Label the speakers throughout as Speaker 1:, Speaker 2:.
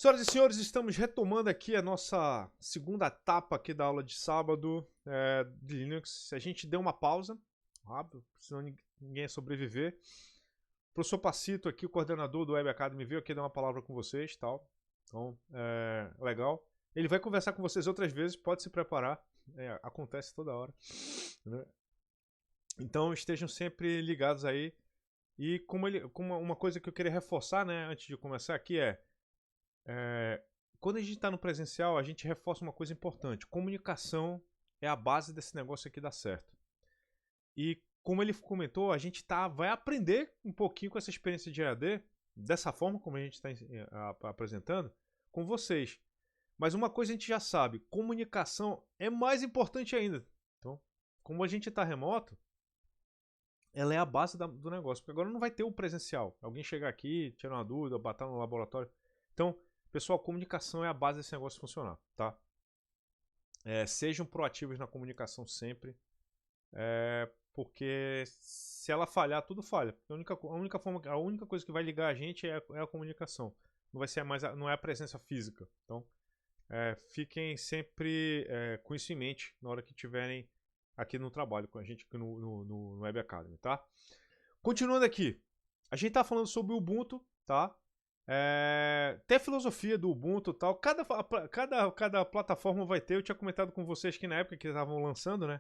Speaker 1: Senhoras e senhores, estamos retomando aqui a nossa segunda etapa aqui da aula de sábado de Linux. A gente deu uma pausa, rápido, senão ninguém ia sobreviver. O professor Pacito aqui, o coordenador do Web Academy, veio aqui dar uma palavra com vocês, tal. Então, legal. Ele vai conversar com vocês outras vezes, pode se preparar. Acontece toda hora, né? Então, estejam sempre ligados aí. E como uma coisa que eu queria reforçar, né, antes de começar aqui quando a gente está no presencial, a gente reforça uma coisa importante. Comunicação é a base desse negócio aqui dar certo. E como ele comentou, a gente vai aprender um pouquinho com essa experiência de EAD, dessa forma como a gente está apresentando, com vocês. Mas uma coisa a gente já sabe, comunicação é mais importante ainda. Então, como a gente está remoto, ela é a base do negócio. Porque agora não vai ter o presencial. Alguém chegar aqui, tirar uma dúvida, bater no laboratório. Então, pessoal, comunicação é a base desse negócio funcionar, tá? Sejam proativos na comunicação sempre, porque se ela falhar, tudo falha. A única coisa que vai ligar a gente é a comunicação. Não vai ser não é a presença física. Então, fiquem sempre com isso em mente na hora que estiverem aqui no trabalho com a gente aqui no Web Academy, tá? Continuando aqui, a gente tá falando sobre o Ubuntu, tá? Tem a filosofia do Ubuntu e tal. Cada plataforma vai ter. Eu tinha comentado com vocês que na época que estavam lançando, né?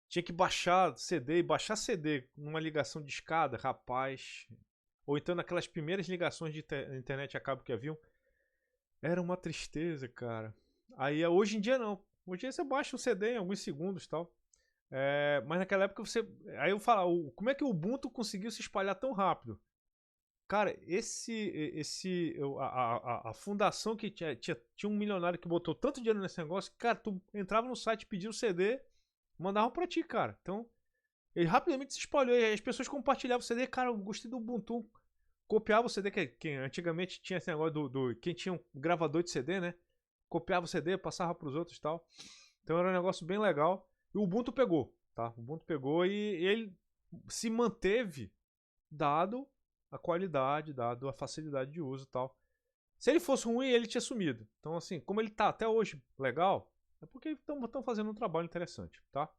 Speaker 1: Tinha que baixar CD e baixar CD numa ligação de escada, rapaz. Ou então naquelas primeiras ligações de internet a cabo que haviam. Era uma tristeza, cara. Aí hoje em dia não. Hoje em dia você baixa o CD em alguns segundos e tal. Mas naquela época você. Aí eu falo, como é que o Ubuntu conseguiu se espalhar tão rápido? Cara, a fundação que tinha um milionário que botou tanto dinheiro nesse negócio, cara, tu entrava no site, pedia o CD, mandavam pra ti, cara. Então, ele rapidamente se espalhou e as pessoas compartilhavam o CD. Cara, eu gostei do Ubuntu. Copiava o CD, que antigamente tinha esse negócio quem tinha um gravador de CD, né? Copiava o CD, passava pros outros e tal. Então era um negócio bem legal. E o Ubuntu pegou, tá? O Ubuntu pegou e ele se manteve dado a qualidade, dado a facilidade de uso e tal. Se ele fosse ruim, ele tinha sumido. Então, assim, como ele tá até hoje legal, é porque estão fazendo um trabalho interessante, tá?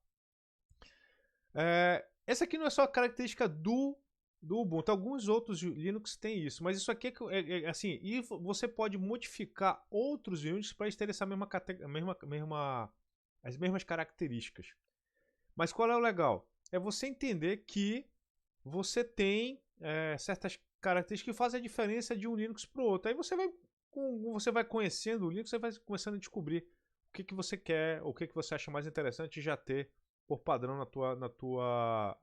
Speaker 1: Essa aqui não é só a característica do Ubuntu. Alguns outros Linux têm isso, mas isso aqui assim, e você pode modificar outros Unix para eles terem as mesmas características. Mas qual é o legal? É você entender que você tem certas características que fazem a diferença de um Linux para o outro. Aí você vai conhecendo o Linux, você vai começando a descobrir o que você quer, o que você acha mais interessante já ter por padrão na tua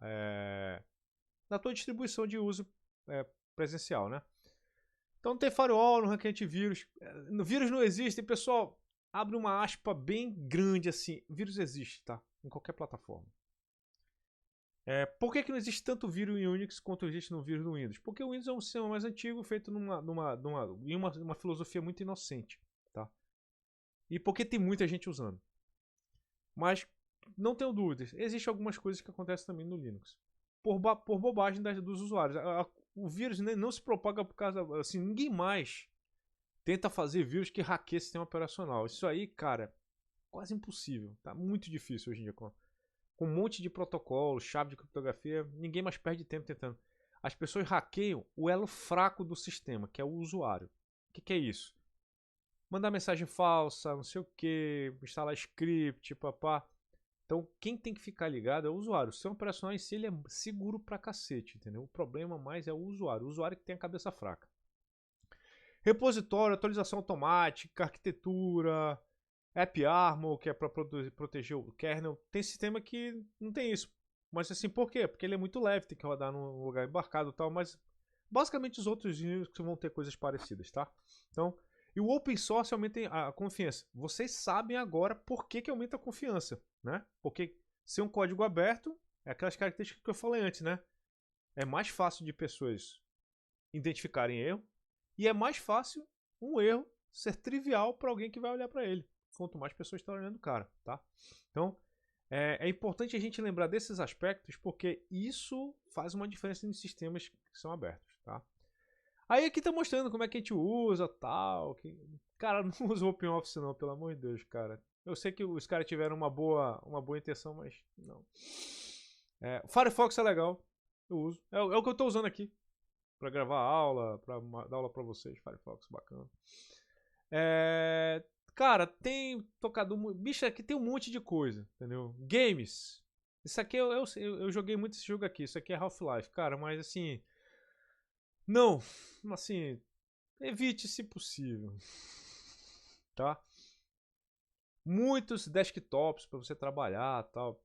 Speaker 1: distribuição de uso presencial, né? Então não tem firewall, não ranqueia antivírus. Vírus não existe, pessoal. Abre uma aspa bem grande assim. Vírus existe, tá? Em qualquer plataforma. Por que não existe tanto vírus em Unix quanto existe no vírus no Windows? Porque o Windows é um sistema mais antigo, feito em uma filosofia muito inocente, tá? E porque tem muita gente usando. Mas não tenho dúvidas, existem algumas coisas que acontecem também no Linux. Por bobagem dos usuários. O vírus não se propaga por causa. Assim, ninguém mais tenta fazer vírus que hackeia sistema operacional. Isso aí, cara, quase impossível. Tá muito difícil hoje em dia. Com um monte de protocolo, chave de criptografia, ninguém mais perde tempo tentando. As pessoas hackeiam o elo fraco do sistema, que é o usuário. O que é isso? Mandar mensagem falsa, não sei o que, instalar script, papá. Então, quem tem que ficar ligado é o usuário. O sistema operacional em si ele é seguro pra cacete, entendeu? O problema mais é o usuário que tem a cabeça fraca. Repositório, atualização automática, arquitetura, AppArmor, que é para proteger o kernel. Tem sistema que não tem isso. Mas assim, por quê? Porque ele é muito leve, tem que rodar num lugar embarcado e tal, mas basicamente os outros Linux vão ter coisas parecidas, tá? Então, e o open source aumenta a confiança. Vocês sabem agora por que aumenta a confiança, né? Porque ser um código aberto é aquelas características que eu falei antes, né? É mais fácil de pessoas identificarem erro e é mais fácil um erro ser trivial para alguém que vai olhar para ele. Quanto mais pessoas estão olhando o cara, tá? Então, é importante a gente lembrar desses aspectos porque isso faz uma diferença nos sistemas que são abertos, tá? Aí aqui tá mostrando como é que a gente usa, tal. Cara, não usa o OpenOffice não, pelo amor de Deus, cara. Eu sei que os caras tiveram uma boa intenção, mas não. O Firefox é legal, eu uso. É o que eu tô usando aqui. Pra gravar aula, pra dar aula pra vocês. Firefox, bacana. Cara, tem tocador. Bicho, aqui tem um monte de coisa, entendeu? Games. Isso aqui eu joguei muito esse jogo aqui. Isso aqui é Half-Life, cara, mas assim. Não, assim. Evite se possível. Tá? Muitos desktops para você trabalhar tal.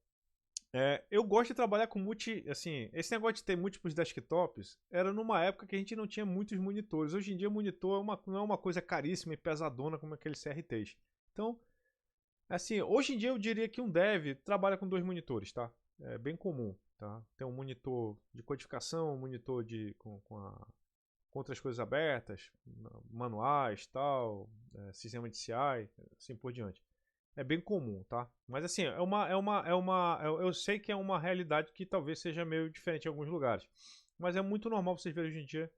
Speaker 1: Eu gosto de trabalhar com assim, esse negócio de ter múltiplos desktops era numa época que a gente não tinha muitos monitores. Hoje em dia, monitor não é uma coisa caríssima e pesadona como aqueles CRTs. Então, assim, hoje em dia eu diria que um dev trabalha com 2 monitores, tá? É bem comum, tá? Tem um monitor de codificação, um monitor com outras coisas abertas, manuais, tal, sistema de CI, assim por diante. É bem comum, tá? Mas assim, eu sei que é uma realidade que talvez seja meio diferente em alguns lugares. Mas é muito normal vocês verem hoje em dia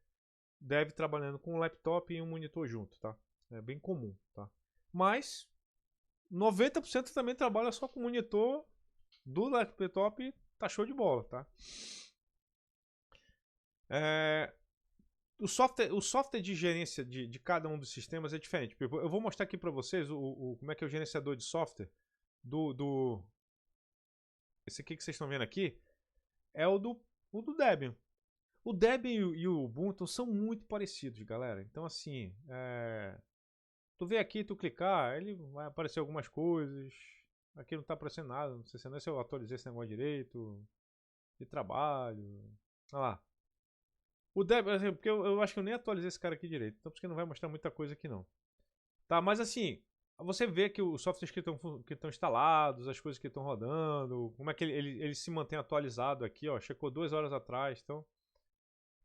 Speaker 1: dev trabalhando com um laptop e um monitor junto, tá? É bem comum, tá? Mas 90% também trabalha só com monitor do laptop e tá show de bola, tá? O software de gerência de cada um dos sistemas é diferente. Eu vou mostrar aqui para vocês como é que é o gerenciador de software esse aqui que vocês estão vendo aqui é o do Debian. O Debian e o Ubuntu são muito parecidos, galera. Então, assim, tu vem aqui, tu clicar, ele vai aparecer algumas coisas. Aqui não tá aparecendo nada. Não sei se eu atualizei esse negócio direito. De trabalho. Olha lá. O Debian, porque eu acho que eu nem atualizei esse cara aqui direito. Então, porque não vai mostrar muita coisa aqui não. Tá, mas assim, você vê que os softwares que estão instalados, as coisas que estão rodando, como é que ele se mantém atualizado aqui, ó. Checou 2 horas atrás, então.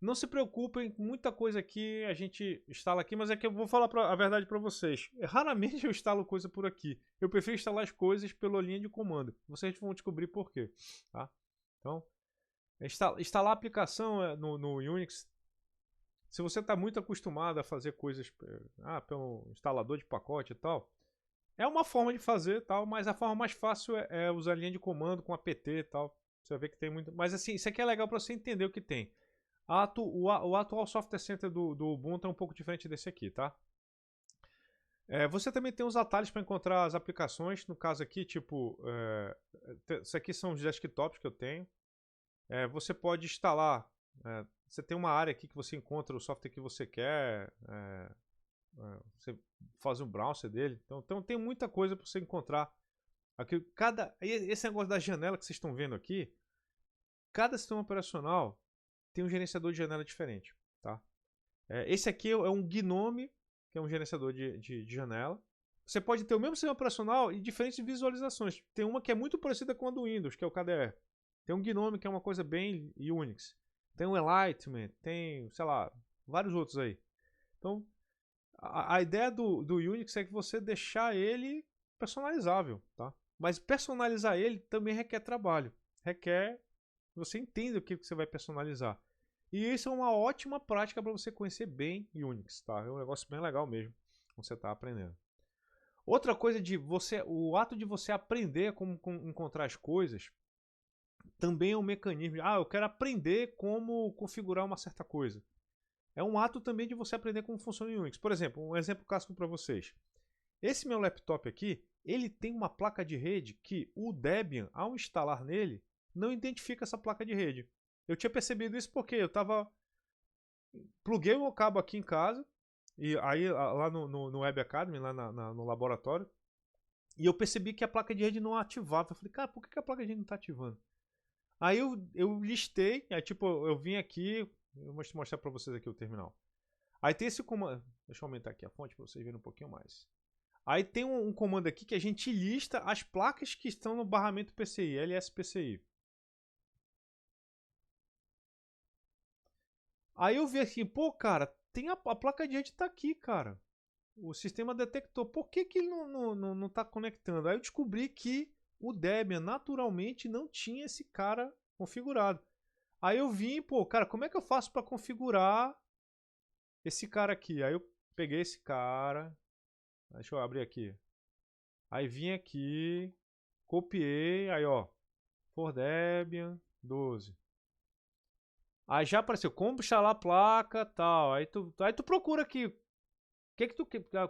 Speaker 1: Não se preocupem, muita coisa aqui a gente instala aqui, mas é que eu vou falar a verdade para vocês. Raramente eu instalo coisa por aqui. Eu prefiro instalar as coisas pela linha de comando. Vocês vão descobrir por quê, tá? Então, instalar a aplicação no Unix. Se você está muito acostumado a fazer coisas pelo instalador de pacote e tal, é uma forma de fazer, tal, mas a forma mais fácil é usar a linha de comando com apt e tal. Você vai ver que tem muito. Mas assim, isso aqui é legal para você entender o que tem. O atual software center do Ubuntu é um pouco diferente desse aqui, tá? Você também tem os atalhos para encontrar as aplicações. No caso aqui, tipo, isso aqui são os desktops que eu tenho. Você pode instalar. Você tem uma área aqui que você encontra o software que você quer. Você faz um browser dele. Então tem muita coisa para você encontrar. Aqui, esse negócio da janela que vocês estão vendo aqui, cada sistema operacional tem um gerenciador de janela diferente, tá? Esse aqui é um Gnome, que é um gerenciador de janela. Você pode ter o mesmo sistema operacional e diferentes visualizações. Tem uma que é muito parecida com a do Windows, que é o KDE. Tem um Gnome, que é uma coisa bem Unix. Tem o Enlightenment, tem, sei lá, vários outros aí. Então, a ideia do Unix é que você deixar ele personalizável, tá? Mas personalizar ele também requer trabalho. Requer que você entenda o que você vai personalizar. E isso é uma ótima prática para você conhecer bem Unix, tá? É um negócio bem legal mesmo, quando você está aprendendo. Outra coisa o ato de você aprender como encontrar as coisas também é um mecanismo. Eu quero aprender como configurar uma certa coisa. É um ato também de você aprender como funciona o Unix. Por exemplo, um exemplo clássico para vocês. Esse meu laptop aqui, ele tem uma placa de rede que o Debian, ao instalar nele, não identifica essa placa de rede. Eu tinha percebido isso porque eu pluguei o cabo aqui em casa, e aí lá no Web Academy, lá no laboratório, e eu percebi que a placa de rede não ativava. Eu falei, cara, por que a placa de rede não está ativando? Aí eu listei, aí tipo, eu vim aqui, eu vou mostrar para vocês aqui o terminal. Aí tem esse comando, deixa eu aumentar aqui a fonte para vocês verem um pouquinho mais. Aí tem um comando aqui que a gente lista as placas que estão no barramento PCI, LSPCI. Aí eu vi assim, pô, cara, tem a placa de rede tá aqui, cara. O sistema detectou. Por que ele não tá conectando? Aí eu descobri que o Debian naturalmente não tinha esse cara configurado. Aí eu vim, pô, cara, como é que eu faço para configurar esse cara aqui. Aí eu peguei esse cara. Deixa eu abrir aqui. Aí vim aqui, copiei, aí ó, for Debian 12. Aí já apareceu como instalar a placa, tal. Aí tu procura aqui,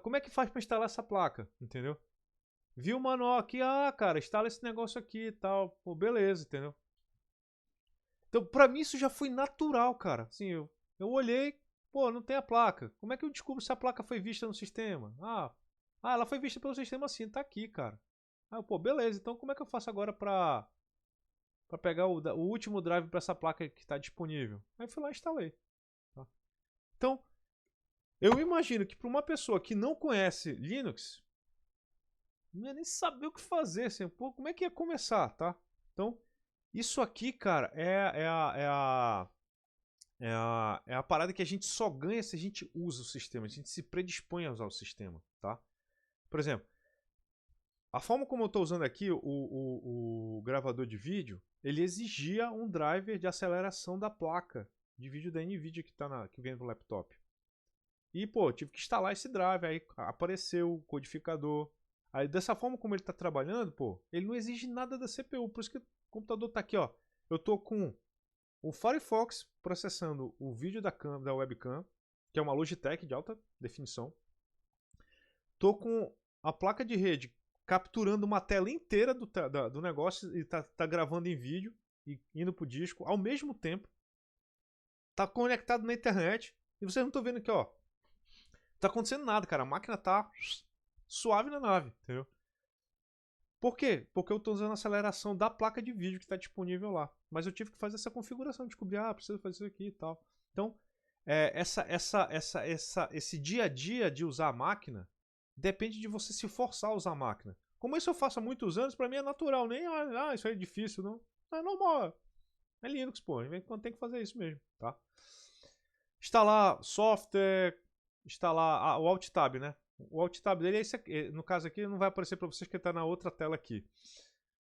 Speaker 1: como é que faz para instalar essa placa, entendeu? Viu o manual aqui, cara, instala esse negócio aqui e tal. Pô, beleza, entendeu? Então, pra mim isso já foi natural, cara. Assim, eu olhei, pô, não tem a placa. Como é que eu descubro se a placa foi vista no sistema? Ela foi vista pelo sistema assim, tá aqui, cara. Pô, beleza. Então como é que eu faço agora pra pegar o último drive pra essa placa que tá disponível? Aí eu fui lá e instalei. Tá? Então, eu imagino que pra uma pessoa que não conhece Linux, não ia nem saber o que fazer, assim, pô, como é que ia começar, tá? Então, isso aqui, cara, é a parada que a gente só ganha se a gente usa o sistema, a gente se predispõe a usar o sistema, tá? Por exemplo, a forma como eu estou usando aqui o gravador de vídeo, ele exigia um driver de aceleração da placa de vídeo da NVIDIA que vem no laptop. E, pô, tive que instalar esse driver, aí apareceu o codificador. Aí, dessa forma como ele está trabalhando, pô, ele não exige nada da CPU, por isso que o computador está aqui, ó. Eu tô com o Firefox processando o vídeo da webcam, que é uma Logitech de alta definição. Tô com a placa de rede capturando uma tela inteira do negócio e tá gravando em vídeo e indo pro disco ao mesmo tempo. Tá conectado na internet e vocês não estão vendo aqui, ó. Tá acontecendo nada, cara. A máquina tá suave na nave, entendeu? Por quê? Porque eu tô usando a aceleração da placa de vídeo que está disponível lá. Mas eu tive que fazer essa configuração, descobrir, preciso fazer isso aqui e tal. Então, esse dia a dia de usar a máquina depende de você se forçar a usar a máquina. Como isso eu faço há muitos anos, para mim é natural. Nem, isso aí é difícil, não. É normal. É Linux, pô. Quando tem que fazer isso mesmo, tá? Instalar software, instalar o Alt Tab, né? O Alt Tab dele é esse aqui. No caso aqui não vai aparecer para vocês porque está na outra tela aqui.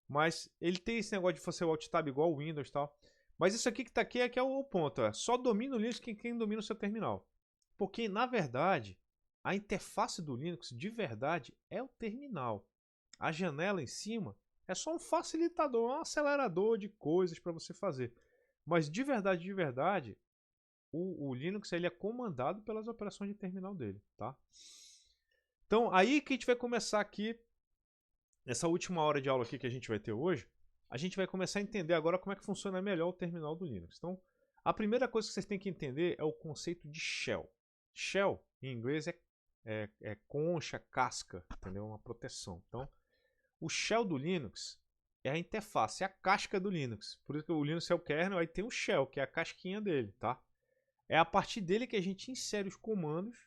Speaker 1: Mas ele tem esse negócio de fazer o Alt Tab igual o Windows e tal. Mas isso aqui que está aqui é que é o ponto. Só domina o Linux quem domina o seu terminal. Porque, na verdade, a interface do Linux, de verdade, é o terminal. A janela em cima é só um facilitador, um acelerador de coisas para você fazer. Mas, de verdade, o Linux ele é comandado pelas operações de terminal dele, tá? Então, aí que a gente vai começar aqui, nessa última hora de aula aqui que a gente vai ter hoje, a gente vai começar a entender agora como é que funciona melhor o terminal do Linux. Então, a primeira coisa que vocês têm que entender é o conceito de shell. Shell, em inglês, é concha, casca, entendeu? Uma proteção. Então, o shell do Linux é a interface, é a casca do Linux. Por isso que o Linux é o kernel, aí tem o shell, que é a casquinha dele, tá? É a partir dele que a gente insere os comandos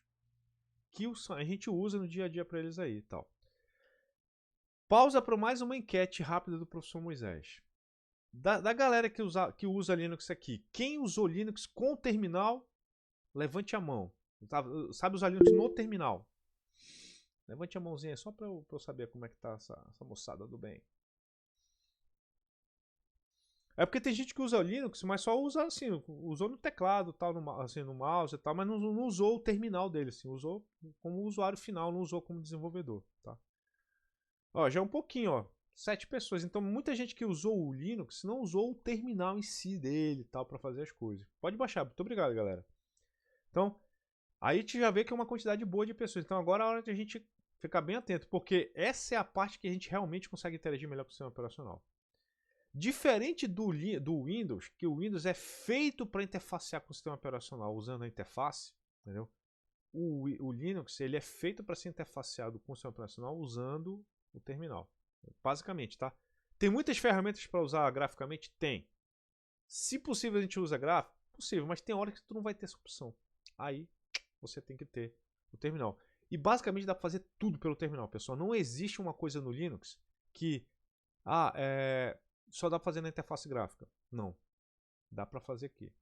Speaker 1: que a gente usa no dia a dia para eles aí e tal. Pausa para mais uma enquete rápida do professor Moisés. Da galera que usa Linux aqui, quem usou Linux com terminal, levante a mão. Sabe usar Linux no terminal? Levante a mãozinha só para eu saber como é que tá essa moçada do bem. É porque tem gente que usa Linux, mas só usa assim, usou no teclado, tal, no mouse e tal, mas não usou o terminal dele, assim, usou como usuário final, não usou como desenvolvedor, tá? Ó, já é um pouquinho, ó, 7 pessoas. Então muita gente que usou o Linux não usou o terminal em si dele, tal, para fazer as coisas. Pode baixar. Muito obrigado, galera. Então, aí a gente já vê que é uma quantidade boa de pessoas. Então agora é a hora de a gente ficar bem atento, porque essa é a parte que a gente realmente consegue interagir melhor com o sistema operacional. Diferente do Windows, que o Windows é feito para interfacear com o sistema operacional usando a interface, entendeu? O Linux ele é feito para ser interfaceado com o sistema operacional usando o terminal. Basicamente, tá? Tem muitas ferramentas para usar graficamente? Tem. Se possível a gente usa gráfico? Possível, mas tem hora que tu não vai ter essa opção. Aí você tem que ter o terminal. E basicamente dá para fazer tudo pelo terminal, pessoal. Não existe uma coisa no Linux que só dá para fazer na interface gráfica. Não. Dá para fazer aqui.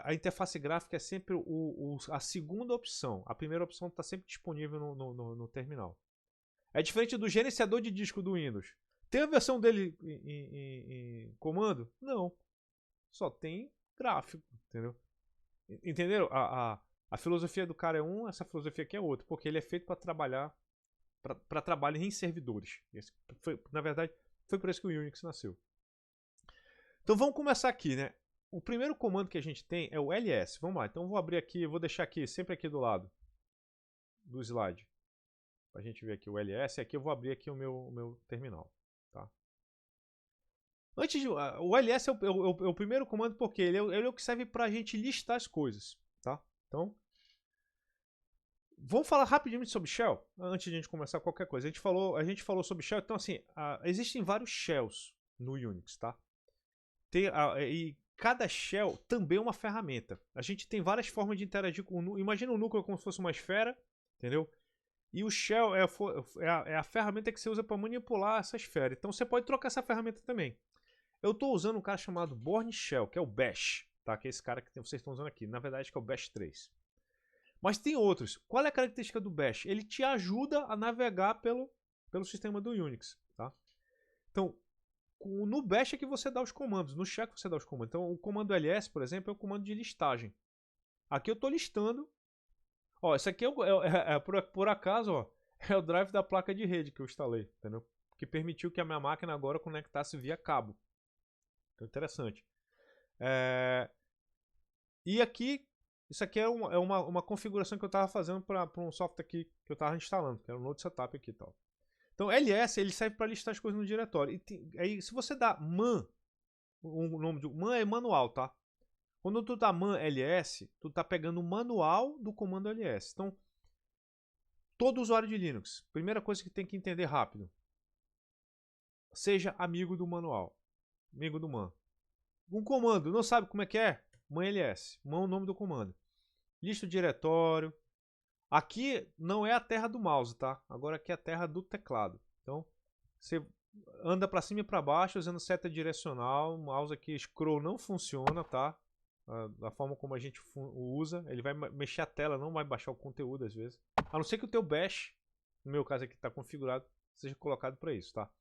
Speaker 1: A interface gráfica é sempre a segunda opção. A primeira opção está sempre disponível no terminal. É diferente do gerenciador de disco do Windows. Tem a versão dele em comando? Não. Só tem gráfico, entendeu? Entenderam A filosofia do cara é essa filosofia aqui é outra, porque ele é feito para trabalhar, para trabalho em servidores. Na verdade, foi por isso que o Unix nasceu. Então vamos começar aqui, né? O primeiro comando que a gente tem é o ls. Vamos lá, então eu vou abrir aqui, eu vou deixar aqui, sempre aqui do lado do slide, para a gente ver aqui o ls. Aqui eu vou abrir aqui o meu terminal, tá? O ls é o primeiro comando porque ele é o que serve para a gente listar as coisas, tá? Então, vamos falar rapidinho sobre shell, antes de a gente começar qualquer coisa. A gente falou sobre shell, então assim, existem vários shells no Unix, tá? E cada shell também é uma ferramenta. A gente tem várias formas de interagir com o núcleo. Imagina o núcleo como se fosse uma esfera, entendeu? E o shell é a ferramenta que você usa para manipular essa esfera. Então você pode trocar essa ferramenta também. Eu estou usando um cara chamado Bourne Shell, que é o Bash, tá? Que é esse cara que vocês estão usando aqui. Na verdade, que é o Bash 3. Mas tem outros. Qual é a característica do Bash? Ele te ajuda a navegar pelo sistema do Unix, tá? Então, no Bash é que você dá os comandos, no Shell é que você dá os comandos. Então, o comando ls, por exemplo, é o comando de listagem. Aqui eu estou listando. Ó, esse aqui por acaso, ó, é o drive da placa de rede que eu instalei, entendeu? Que permitiu que a minha máquina agora conectasse via cabo. Então, interessante. E aqui, isso aqui é uma configuração que eu estava fazendo para um software aqui que eu estava instalando, que era um Node Setup aqui e tal. Então, ls ele serve para listar as coisas no diretório. Aí, se você dá man, o nome de man é manual, tá? Quando tu dá man ls, tu tá pegando o manual do comando ls. Então, todo usuário de Linux, primeira coisa que tem que entender rápido, seja amigo do manual, amigo do man. Um comando, não sabe como é que é? Man ls, man é o nome do comando. Lista o diretório. Aqui não é a terra do mouse, tá? Agora aqui é a terra do teclado. Então, você anda para cima e para baixo usando seta direcional. O mouse aqui scroll não funciona, tá? Da forma como a gente usa. Ele vai mexer a tela, não vai baixar o conteúdo às vezes. A não ser que o teu bash, no meu caso aqui está configurado, seja colocado para isso, tá?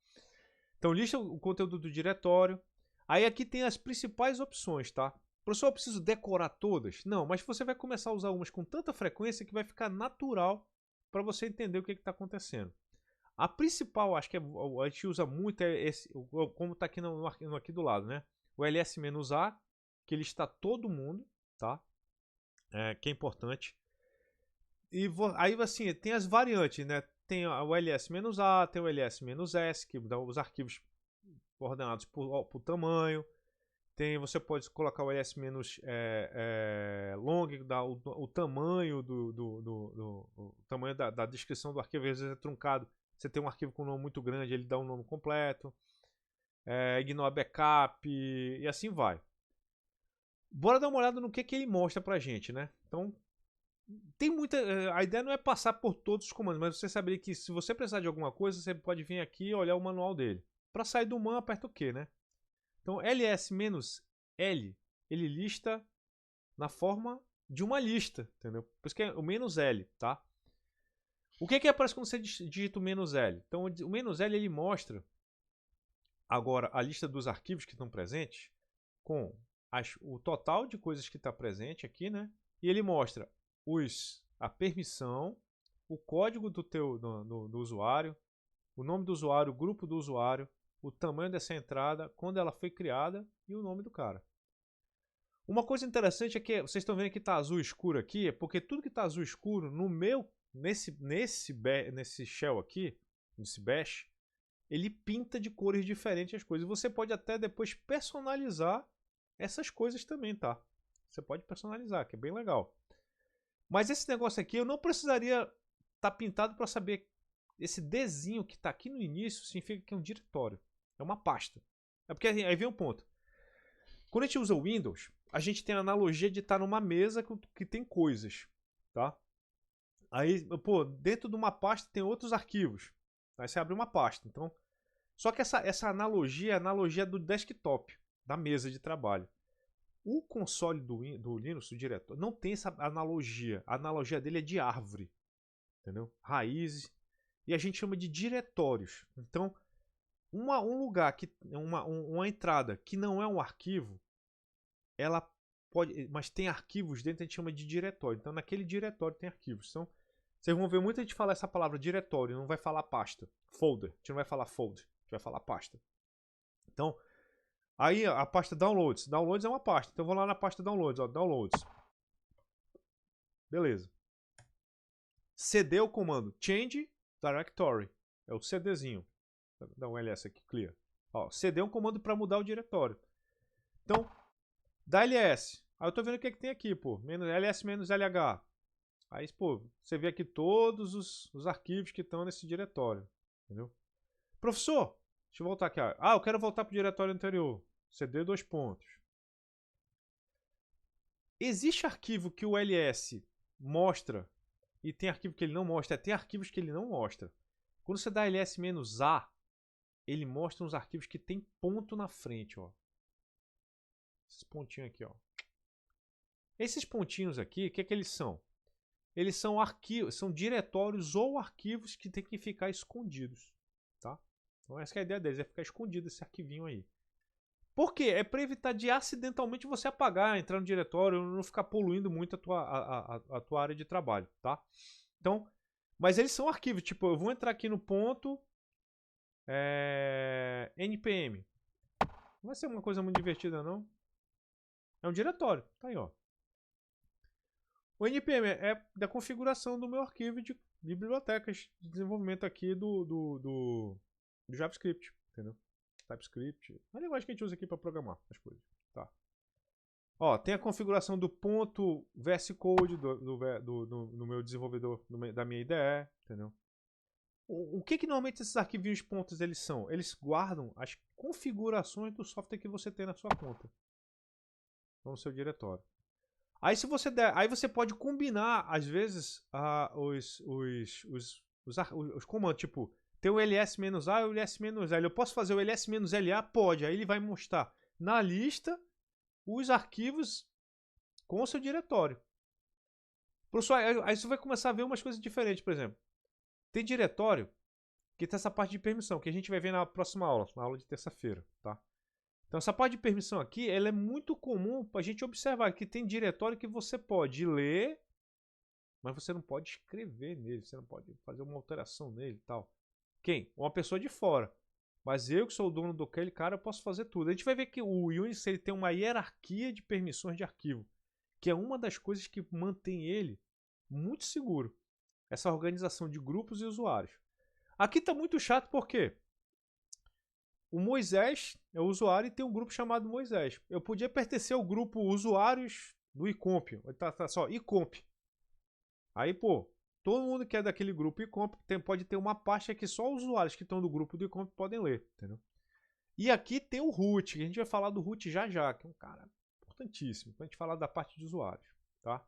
Speaker 1: Então, lista o conteúdo do diretório. Aí aqui tem as principais opções, tá? Professor, eu preciso decorar todas? Não, mas você vai começar a usar umas com tanta frequência que vai ficar natural para você entender o que está acontecendo. A principal, acho que a gente usa muito, como está aqui aqui do lado, né? O ls-a, que ele está todo mundo, tá? Que é importante. E aí, assim, tem as variantes, né? Tem o ls-a, tem o ls-s, que dá os arquivos ordenados por tamanho. Você pode colocar o ls-long, dá o tamanho o tamanho da descrição do arquivo, às vezes é truncado. Você tem um arquivo com um nome muito grande, ele dá um nome completo. Ignora backup e assim vai. Bora dar uma olhada no que ele mostra pra gente, né? Então, tem muita. A ideia não é passar por todos os comandos, mas você saber que se você precisar de alguma coisa, você pode vir aqui e olhar o manual dele. Para sair do man, aperta o Q, né? Então, ls-l, ele lista na forma de uma lista, entendeu? Por isso que é o "-l", tá? O que aparece quando você digita o "-l"? Então, o "-l" ele mostra agora a lista dos arquivos que estão presentes com o total de coisas que está presente aqui, né? E ele mostra a permissão, o código do usuário, o nome do usuário, o grupo do usuário, o tamanho dessa entrada, quando ela foi criada e o nome do cara. Uma coisa interessante é que vocês estão vendo que está azul escuro aqui, é porque tudo que está azul escuro nesse shell aqui, nesse bash, ele pinta de cores diferentes as coisas. E você pode até depois personalizar essas coisas também, tá? Você pode personalizar, que é bem legal. Mas esse negócio aqui eu não precisaria estar pintado para saber. Esse Dzinho que está aqui no início significa que é um diretório. É uma pasta. É porque aí vem um ponto. Quando a gente usa o Windows, a gente tem a analogia de estar numa mesa que tem coisas, tá? Aí, pô, dentro de uma pasta tem outros arquivos. Aí você abre uma pasta. Então, só que essa analogia é a analogia do desktop, da mesa de trabalho. O console do Linux, do diretório, não tem essa analogia. A analogia dele é de árvore, entendeu? Raízes. E a gente chama de diretórios. Então, um lugar, uma entrada que não é um arquivo, ela mas tem arquivos dentro, a gente chama de diretório. Então, naquele diretório tem arquivos. Então, vocês vão ver muita gente falar essa palavra diretório, não vai falar pasta. Folder. A gente não vai falar folder, a gente vai falar pasta. Então, aí a pasta downloads. Downloads é uma pasta. Então, eu vou lá na pasta downloads. Ó, downloads. Beleza. CD é o comando change directory. É o CDzinho. Dá um ls aqui, clear. Ó, CD é um comando para mudar o diretório. Então, da ls. Aí eu tô vendo o que, é que tem aqui, pô. ls-lh. Aí, pô, você vê aqui todos os arquivos que estão nesse diretório. Entendeu? Professor, deixa eu voltar aqui. Ah, eu quero voltar para o diretório anterior. CD 2 pontos. Existe arquivo que o ls mostra e tem arquivo que ele não mostra. Tem arquivos que ele não mostra. Quando você dá ls-a, ele mostra uns arquivos que tem ponto na frente, ó. Esses pontinhos aqui, ó. Esses pontinhos aqui, o que é que eles são? Eles são arquivos, são diretórios ou arquivos que tem que ficar escondidos, tá? Então essa é a ideia deles, é ficar escondido esse arquivinho aí. Por quê? É para evitar de acidentalmente você apagar, entrar no diretório, não ficar poluindo muito a tua área de trabalho, tá? Então, mas eles são arquivos, tipo, eu vou entrar aqui no ponto npm. Não vai ser uma coisa muito divertida, não. É um diretório, tá aí, ó. O npm é da configuração do meu arquivo de bibliotecas de desenvolvimento aqui do JavaScript, entendeu? TypeScript. É a linguagem que a gente usa aqui para programar as coisas, tá? Ó, tem a configuração do ponto VS Code do meu desenvolvedor, da minha IDE, entendeu? O que normalmente esses arquivinhos pontos eles são? Eles guardam as configurações do software que você tem na sua conta, no seu diretório. Aí se você der, aí você pode combinar às vezes os comandos, tipo, tem o ls-a e o ls-l. Eu posso fazer o ls-la? Pode. Aí ele vai mostrar na lista os arquivos com o seu diretório. Professor, aí você vai começar a ver umas coisas diferentes, por exemplo. Tem diretório que tem essa parte de permissão, que a gente vai ver na próxima aula, na aula de terça-feira, tá? Então essa parte de permissão aqui, ela é muito comum para a gente observar que tem diretório que você pode ler, mas você não pode escrever nele, você não pode fazer uma alteração nele e tal. Quem? Uma pessoa de fora. Mas eu que sou o dono daquele cara, eu posso fazer tudo. A gente vai ver que o Unix ele tem uma hierarquia de permissões de arquivo, que é uma das coisas que mantém ele muito seguro. Essa organização de grupos e usuários. Aqui está muito chato porque o Moisés é o usuário e tem um grupo chamado Moisés. Eu podia pertencer ao grupo usuários do iComp. Tá só iComp. Aí, pô, todo mundo que é daquele grupo iComp pode ter uma pasta que só os usuários que estão do grupo do iComp podem ler, entendeu? E aqui tem o root, que a gente vai falar do root já já, que é um cara importantíssimo, pra gente falar da parte de usuários, tá?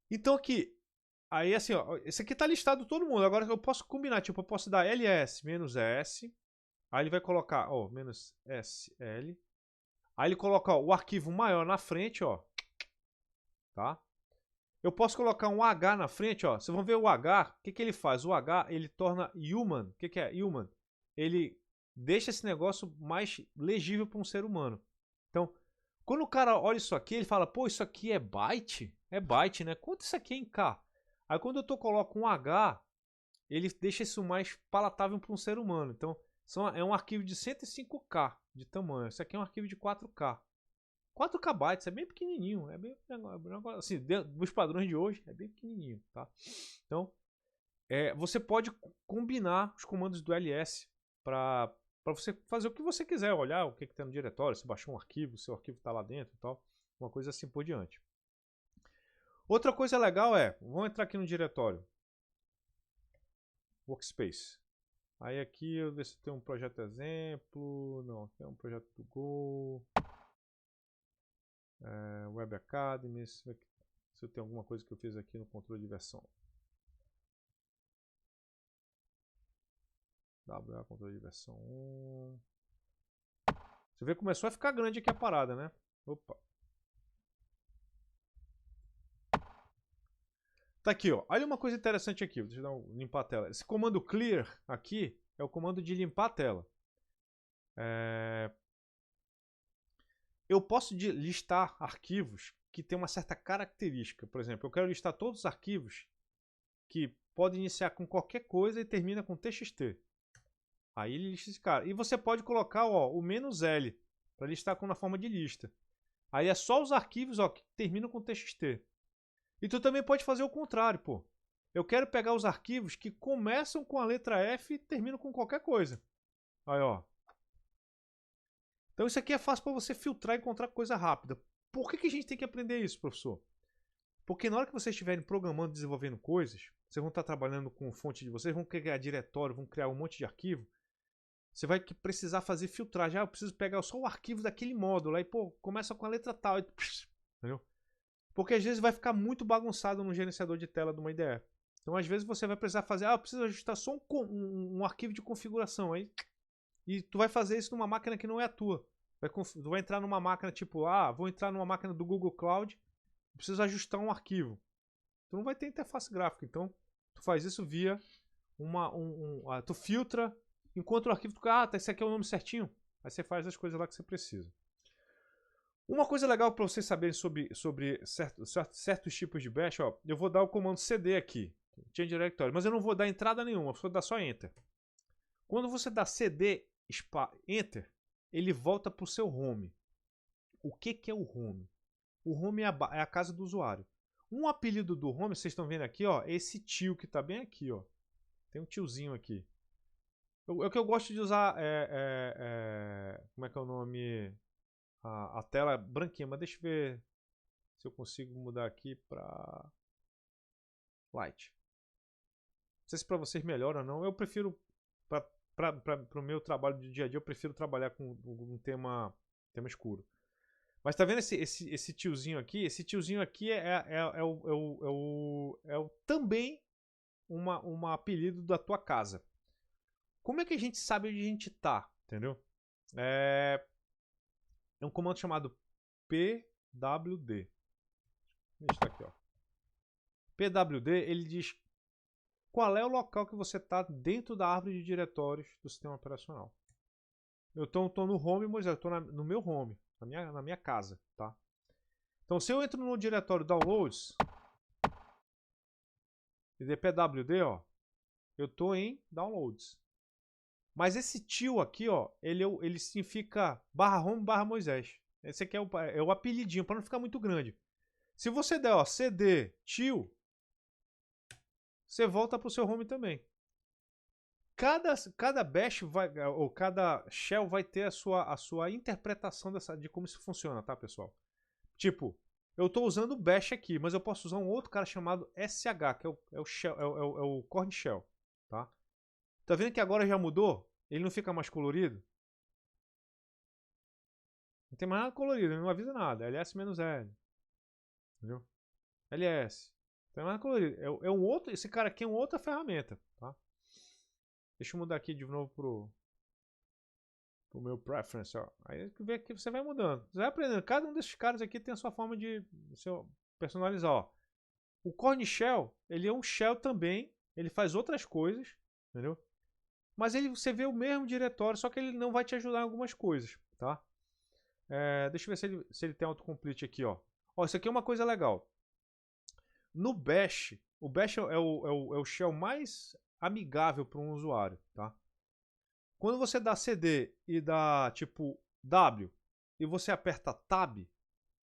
Speaker 1: Então aqui, aí assim, ó, esse aqui tá listado todo mundo. Agora eu posso combinar, tipo, eu posso dar ls-s, aí ele vai colocar, ó, -sl, aí ele coloca, ó, o arquivo maior na frente, ó, tá? Eu posso colocar um H na frente, ó. Vocês vão ver o H, o que ele faz? O H, ele torna human. O que é human? Ele deixa esse negócio mais legível para um ser humano. Então, quando o cara olha isso aqui, ele fala, pô, isso aqui é byte? É byte, né? Quanto isso aqui é em K? Aí quando eu coloco um H, ele deixa isso mais palatável para um ser humano. Então, é um arquivo de 105K de tamanho. Isso aqui é um arquivo de 4K. 4K bytes, é bem pequenininho, é bem assim, dos padrões de hoje, é bem pequenininho, tá? Então, você pode combinar os comandos do ls para você fazer o que você quiser, olhar o que tem no diretório, se baixou um arquivo, seu arquivo está lá dentro e tal, uma coisa assim por diante. Outra coisa legal vamos entrar aqui no diretório, Workspace. Aí aqui eu ver se tem um projeto exemplo, não, tem um projeto do Go. Web Academy, se eu tenho alguma coisa que eu fiz aqui no controle de versão. WA, controle de versão 1. Você vê que começou a ficar grande aqui a parada, né? Opa. Tá aqui, ó. Olha uma coisa interessante aqui. Deixa eu limpar a tela. Esse comando clear aqui é o comando de limpar a tela. eu posso listar arquivos que tem uma certa característica. Por exemplo, eu quero listar todos os arquivos que podem iniciar com qualquer coisa e termina com txt. Aí ele lista esse cara. E você pode colocar o "-l" para listar na forma de lista. Aí é só os arquivos que terminam com txt. E tu também pode fazer o contrário, pô. Eu quero pegar os arquivos que começam com a letra F e terminam com qualquer coisa. Aí, ó. Então isso aqui é fácil para você filtrar e encontrar coisa rápida. Por que a gente tem que aprender isso, professor? Porque na hora que vocês estiverem programando, desenvolvendo coisas, vocês vão estar trabalhando com fonte de vocês, vão criar diretório, vão criar um monte de arquivo. Você vai precisar fazer filtragem. Eu preciso pegar só o arquivo daquele módulo. Aí, pô, começa com a letra tal. Entendeu? Porque às vezes vai ficar muito bagunçado no gerenciador de tela de uma IDE. Então, às vezes, você vai precisar fazer... eu preciso ajustar só um arquivo de configuração. Aí, e tu vai fazer isso numa máquina que não é a tua. Tu vai entrar numa máquina tipo... vou entrar numa máquina do Google Cloud. Preciso ajustar um arquivo. Tu não vai ter interface gráfica. Então, tu faz isso via tu filtra... Enquanto o arquivo, esse aqui é o nome certinho. Aí você faz as coisas lá que você precisa. Uma coisa legal para vocês saberem sobre certos tipos de bash, eu vou dar o comando cd aqui, change directory, mas eu não vou dar entrada nenhuma, vou dar só enter. Quando você dá cd enter, ele volta para o seu home. O que é o home? O home é a casa do usuário. Um apelido do home, vocês estão vendo aqui, é esse tio que está bem aqui. Tem um tiozinho aqui. O que eu gosto de usar como é que é o nome? A tela branquinha, mas deixa eu ver se eu consigo mudar aqui para light. Não sei se para vocês melhora ou não. Eu prefiro, para o meu trabalho de dia a dia, eu prefiro trabalhar com um tema escuro. Mas tá vendo esse tiozinho aqui? Esse tiozinho aqui também um apelido da tua casa. Como é que a gente sabe onde a gente tá? Entendeu? É um comando chamado pwd. Deixa eu aqui, pwd, ele diz qual é o local que você está dentro da árvore de diretórios do sistema operacional. Eu estou no home, mas eu estou no meu home, na minha casa, tá? Então, se eu entro no diretório downloads e der pwd, eu estou em downloads. Mas esse tio aqui, ele significa /home/Moisés. Esse aqui é o apelidinho, para não ficar muito grande. Se você der cd tio, você volta para o seu home também. Cada bash ou cada shell vai ter a sua interpretação de como isso funciona, tá, pessoal? Tipo, eu estou usando o bash aqui, mas eu posso usar um outro cara chamado SH, que é o Corn Shell, tá? Tá vendo que agora já mudou? Ele não fica mais colorido? Não tem mais nada colorido, ele não avisa nada. ls-l. Entendeu? ls. Não tem mais nada colorido. Esse cara aqui é uma outra ferramenta, tá? Deixa eu mudar aqui de novo pro meu preference, Aí você vai mudando. Você vai aprendendo. Cada um desses caras aqui tem a sua forma de personalizar, O Corn Shell, ele é um shell também. Ele faz outras coisas, entendeu? Mas você vê o mesmo diretório, só que ele não vai te ajudar em algumas coisas, tá? Deixa eu ver se ele tem autocomplete aqui, isso aqui é uma coisa legal. No Bash, o Bash é o shell mais amigável para um usuário, tá? Quando você dá CD e dá tipo W e você aperta Tab,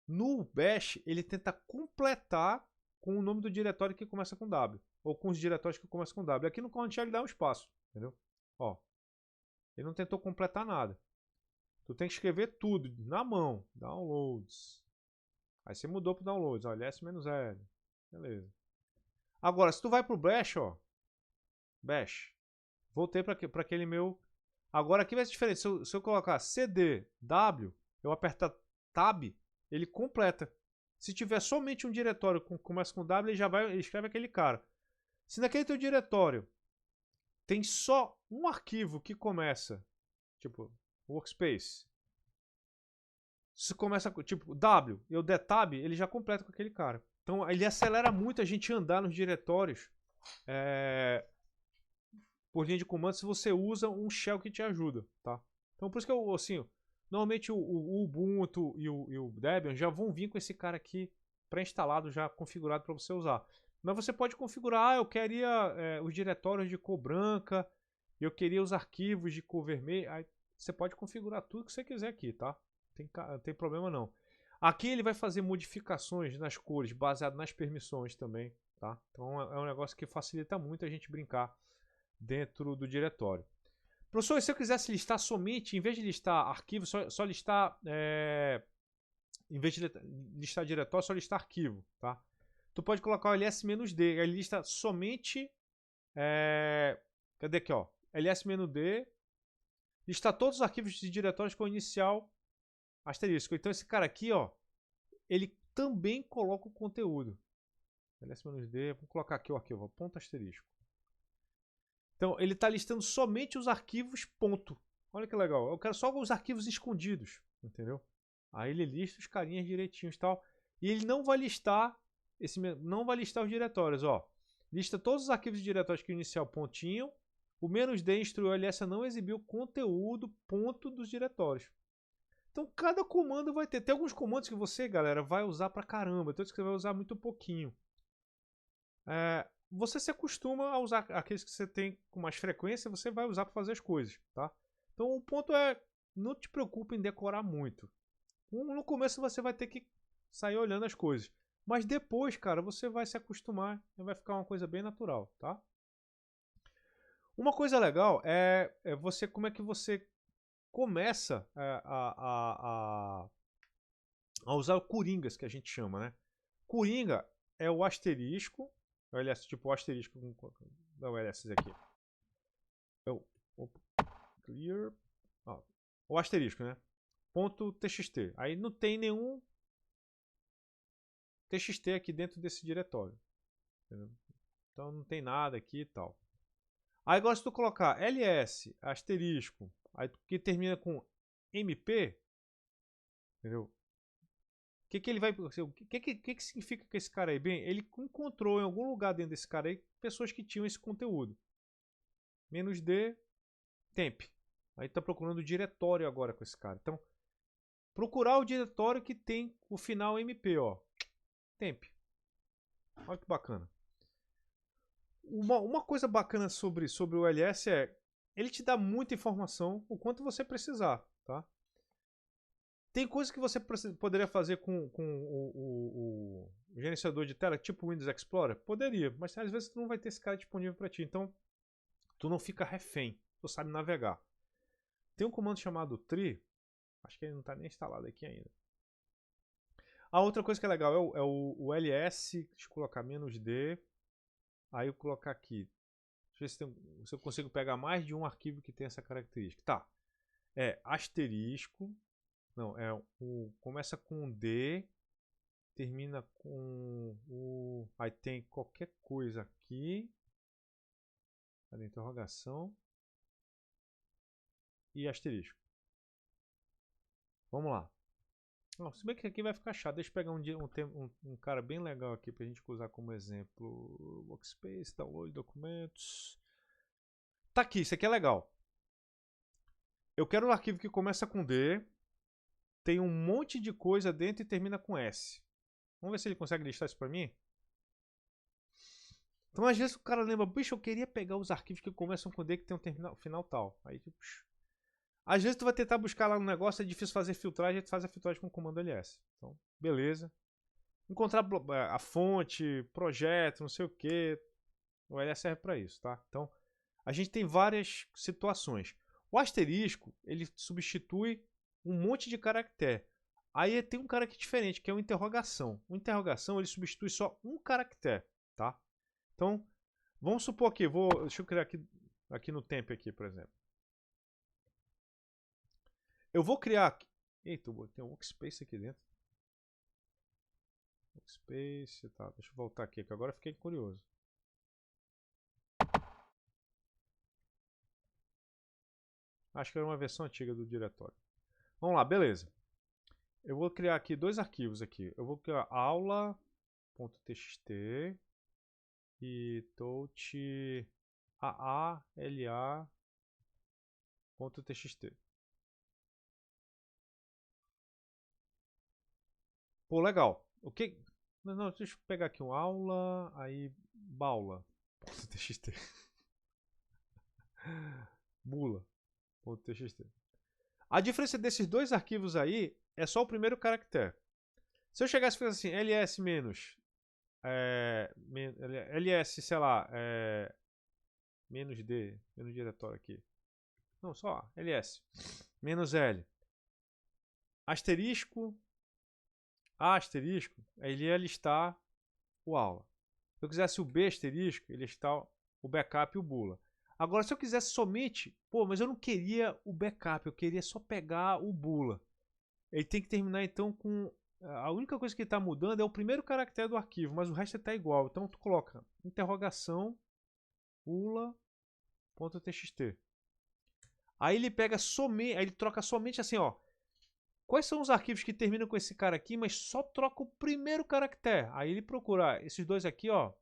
Speaker 1: no Bash ele tenta completar com o nome do diretório que começa com W, ou com os diretórios que começam com W. Aqui no Corn Shell ele dá um espaço, entendeu? Ele não tentou completar nada. Tu tem que escrever tudo na mão. Downloads. Aí você mudou pro downloads. ls-l. Beleza. Agora, se tu vai pro bash, bash. Voltei para aquele meu. Agora aqui vai ser diferente. Se eu colocar cd, w, eu apertar tab, ele completa. Se tiver somente um diretório que começa com w, ele escreve aquele cara. Se naquele teu diretório tem só um arquivo que começa, tipo, workspace. Se começa com, tipo, W, eu der tab, ele já completa com aquele cara. Então, ele acelera muito a gente andar nos diretórios por linha de comando se você usa um shell que te ajuda, tá? Então, por isso que Normalmente o Ubuntu e o Debian já vão vir com esse cara aqui pré-instalado, já configurado para você usar. Mas você pode configurar, eu queria os diretórios de cor branca, eu queria os arquivos de cor vermelha. Aí você pode configurar tudo que você quiser aqui, tá? Tem problema não. Aqui ele vai fazer modificações nas cores, baseado nas permissões também, tá? Então é um negócio que facilita muito a gente brincar dentro do diretório. Professor, se eu quisesse listar somente, em vez de listar arquivo, só listar, em vez de listar diretório, só listar arquivo, tá? Tu pode colocar o ls-d, ele lista somente, cadê aqui, ó? ls-d, lista todos os arquivos de diretórios com inicial asterisco. Então esse cara aqui, ó, ele também coloca o conteúdo. ls-d, vamos colocar aqui o arquivo, ponto asterisco. Então, ele está listando somente os arquivos ponto. Olha que legal. Eu quero só os arquivos escondidos, entendeu? Aí ele lista os carinhas direitinhos e tal. E ele não vai listar os diretórios, ó. Lista todos os arquivos de diretórios que o inicial pontinho. O "-d" instrui o ls a não exibir o conteúdo ponto dos diretórios. Então, cada comando vai ter. Tem alguns comandos que você, galera, vai usar pra caramba. Tem outros que você vai usar muito pouquinho. Você se acostuma a usar aqueles que você tem com mais frequência, você vai usar para fazer as coisas, tá? Então o ponto é, não te preocupe em decorar muito. No começo você vai ter que sair olhando as coisas, mas depois, cara, você vai se acostumar e vai ficar uma coisa bem natural, tá? Uma coisa legal como é que você começa a usar o coringas, que a gente chama, né? Coringa é o asterisco. O ls, tipo o asterisco. Não, o ls aqui. Clear. O asterisco, né? Ponto .txt. Aí não tem nenhum txt aqui dentro desse diretório. Entendeu? Então não tem nada aqui e tal. Aí agora se tu colocar ls, asterisco, aí que termina com mp, entendeu? O que ele vai. O que significa que esse cara aí? Bem, ele encontrou em algum lugar dentro desse cara aí pessoas que tinham esse conteúdo. -d, temp. Aí tá procurando o diretório agora com esse cara. Então, procurar o diretório que tem o final mp, ó. Temp. Olha que bacana. Uma coisa bacana sobre o ls é ele te dá muita informação o quanto você precisar, tá? Tem coisas que você poderia fazer com o gerenciador de tela, tipo o Windows Explorer? Poderia, mas às vezes tu não vai ter esse cara disponível para ti. Então, tu não fica refém, tu sabe navegar. Tem um comando chamado tri, acho que ele não está nem instalado aqui ainda. A outra coisa que é legal é o ls, deixa eu colocar -d, aí eu colocar aqui. Deixa eu ver se eu consigo pegar mais de um arquivo que tem essa característica. Tá, asterisco. Não, começa com D, termina com o. Aí tem qualquer coisa aqui. Cadê a interrogação? E asterisco. Vamos lá. Se bem que aqui vai ficar chato. Deixa eu pegar um cara bem legal aqui pra gente usar como exemplo. Workspace, download documentos. Tá aqui, isso aqui é legal. Eu quero um arquivo que começa com D, tem um monte de coisa dentro e termina com S. Vamos ver se ele consegue listar isso pra mim? Então, às vezes o cara lembra, bicho, eu queria pegar os arquivos que começam com D que tem um final tal. Aí, tipo, às vezes tu vai tentar buscar lá no negócio, é difícil fazer filtragem, a gente faz a filtragem com o comando ls. Então, beleza. Encontrar a fonte, projeto, não sei o que. O ls serve para isso, tá? Então, a gente tem várias situações. O asterisco, ele substitui um monte de caractere. Aí tem um caractere diferente, que é uma interrogação. Uma interrogação, ele substitui só um caractere, tá? Então, vamos supor aqui, deixa eu criar aqui no temp aqui, por exemplo. Eu vou criar aqui. Eita, tem um workspace aqui dentro. Workspace, tá. Deixa eu voltar aqui, que agora eu fiquei curioso. Acho que era uma versão antiga do diretório. Vamos lá, beleza. Eu vou criar aqui dois arquivos aqui. Eu vou criar aula.txt e touch aala.txt. Pô, legal. O que... Não, deixa eu pegar aqui um aula, aí baula. .txt. Bula.txt. A diferença desses dois arquivos aí é só o primeiro caractere. Se eu chegasse e fizesse assim, ls menos, ls, sei lá, menos d, menos diretório aqui. Não, só ls, menos l, asterisco, asterisco, ele ia listar o aula. Se eu quisesse o b asterisco, ele ia listar o backup e o bula. Agora, se eu quisesse somente, pô, mas eu não queria o backup, eu queria só pegar o bula. Ele tem que terminar então com... A única coisa que está mudando é o primeiro caractere do arquivo, mas o resto está igual. Então tu coloca interrogação bula.txt. Aí ele pega somente, aí ele troca somente assim, ó. Quais são os arquivos que terminam com esse cara aqui, mas só troca o primeiro caractere? Aí ele procura esses dois aqui, ó.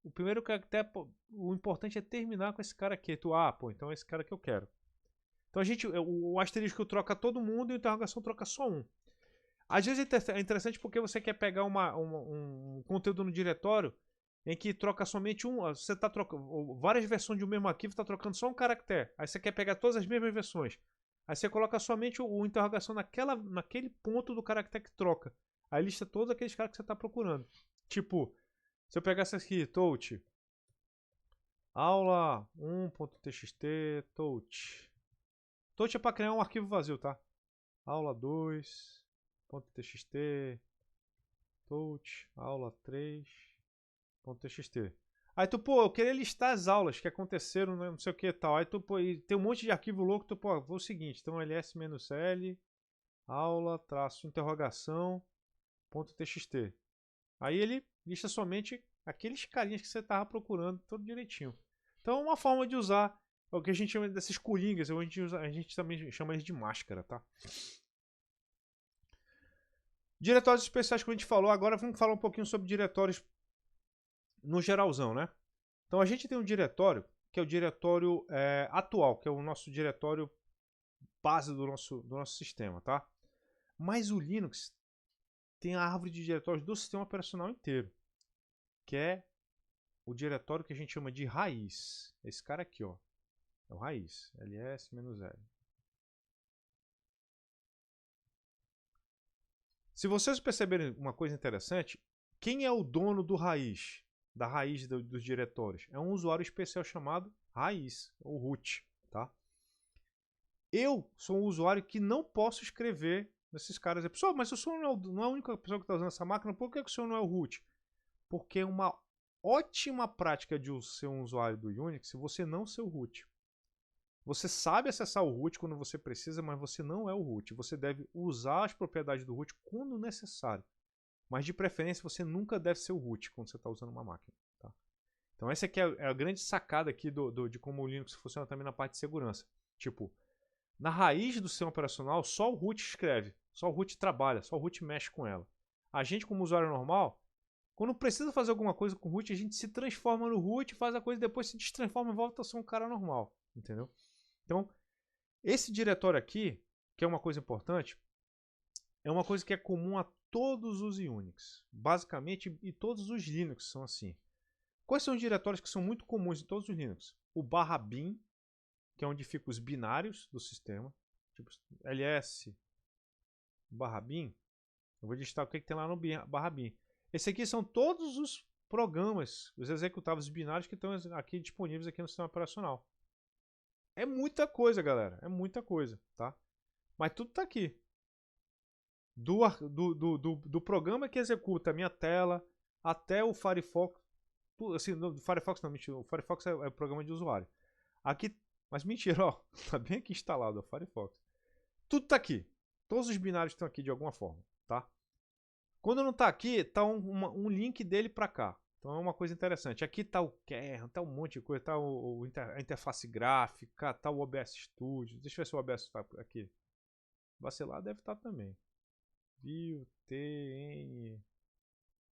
Speaker 1: O primeiro caractere, o importante é terminar com esse cara aqui. Tu, pô, então é esse cara que eu quero. Então o asterisco troca todo mundo e a interrogação troca só um. Às vezes é interessante porque você quer pegar um conteúdo no diretório em que troca somente um. Você está trocando várias versões de um mesmo arquivo, está trocando só um caractere. Aí você quer pegar todas as mesmas versões. Aí você coloca somente o interrogação naquele ponto do caractere que troca. Aí lista todos aqueles caras que você está procurando. Tipo, se eu pegasse aqui, touch, aula 1.txt, touch. Touch é para criar um arquivo vazio, tá? Aula 2.txt, touch, aula 3.txt. Aí tu, pô, eu queria listar as aulas que aconteceram, né, não sei o que e tal. Aí tu, pô, tem um monte de arquivo louco, tu, pô, vou o seguinte, então ls-l, aula, traço, interrogação, .txt. Aí ele lista somente aqueles carinhas que você tava procurando, tudo direitinho. Então é uma forma de usar o que a gente chama desses coringas, a gente também chama eles de máscara, tá? Diretórios especiais que a gente falou, agora vamos falar um pouquinho sobre diretórios no geralzão, né? Então a gente tem um diretório, que é o diretório atual, que é o nosso diretório base do nosso sistema, tá? Mas o Linux tem a árvore de diretórios do sistema operacional inteiro, que é o diretório que a gente chama de raiz. Esse cara aqui, ó, é o raiz, ls-l. Se vocês perceberem uma coisa interessante, quem é o dono do raiz? Da raiz dos diretórios? É um usuário especial chamado raiz, ou root, tá? Eu sou um usuário que não posso escrever nesses caras. Pessoal, mas o senhor não é a única pessoa que está usando essa máquina, por que o senhor não é o root? Porque é uma ótima prática de ser um usuário do Unix se você não ser o root. Você sabe acessar o root quando você precisa, mas você não é o root. Você deve usar as propriedades do root quando necessário. Mas de preferência você nunca deve ser o root quando você está usando uma máquina. Tá? Então essa aqui é a grande sacada aqui de como o Linux funciona também na parte de segurança. Tipo, na raiz do sistema operacional só o root escreve, só o root trabalha, só o root mexe com ela. A gente como usuário normal, quando precisa fazer alguma coisa com o root, a gente se transforma no root, faz a coisa e depois se destransforma e volta a ser um cara normal. Entendeu? Então, esse diretório aqui, que é uma coisa importante, é uma coisa que é comum a todos os Unix. Basicamente, e todos os Linux são assim. Quais são os diretórios que são muito comuns em todos os Linux? O /bin, que é onde ficam os binários do sistema. Tipo, ls /bin. Eu vou listar o que tem lá no /bin. Esse aqui são todos os programas, os executáveis binários que estão aqui disponíveis aqui no sistema operacional. É muita coisa, galera. É muita coisa, tá? Mas tudo tá aqui. Do programa que executa a minha tela até o Firefox. Assim, o Firefox não, mentira. O Firefox é o programa de usuário. Aqui, mas mentira, ó. Tá bem aqui instalado o Firefox. Tudo tá aqui. Todos os binários estão aqui de alguma forma, tá? Quando não tá aqui, tá um link dele para cá. Então é uma coisa interessante. Aqui tá o kernel, tá um monte de coisa, tá a interface gráfica, tá o OBS Studio. Deixa eu ver se o OBS está aqui. Vacilar deve estar também. View, TN.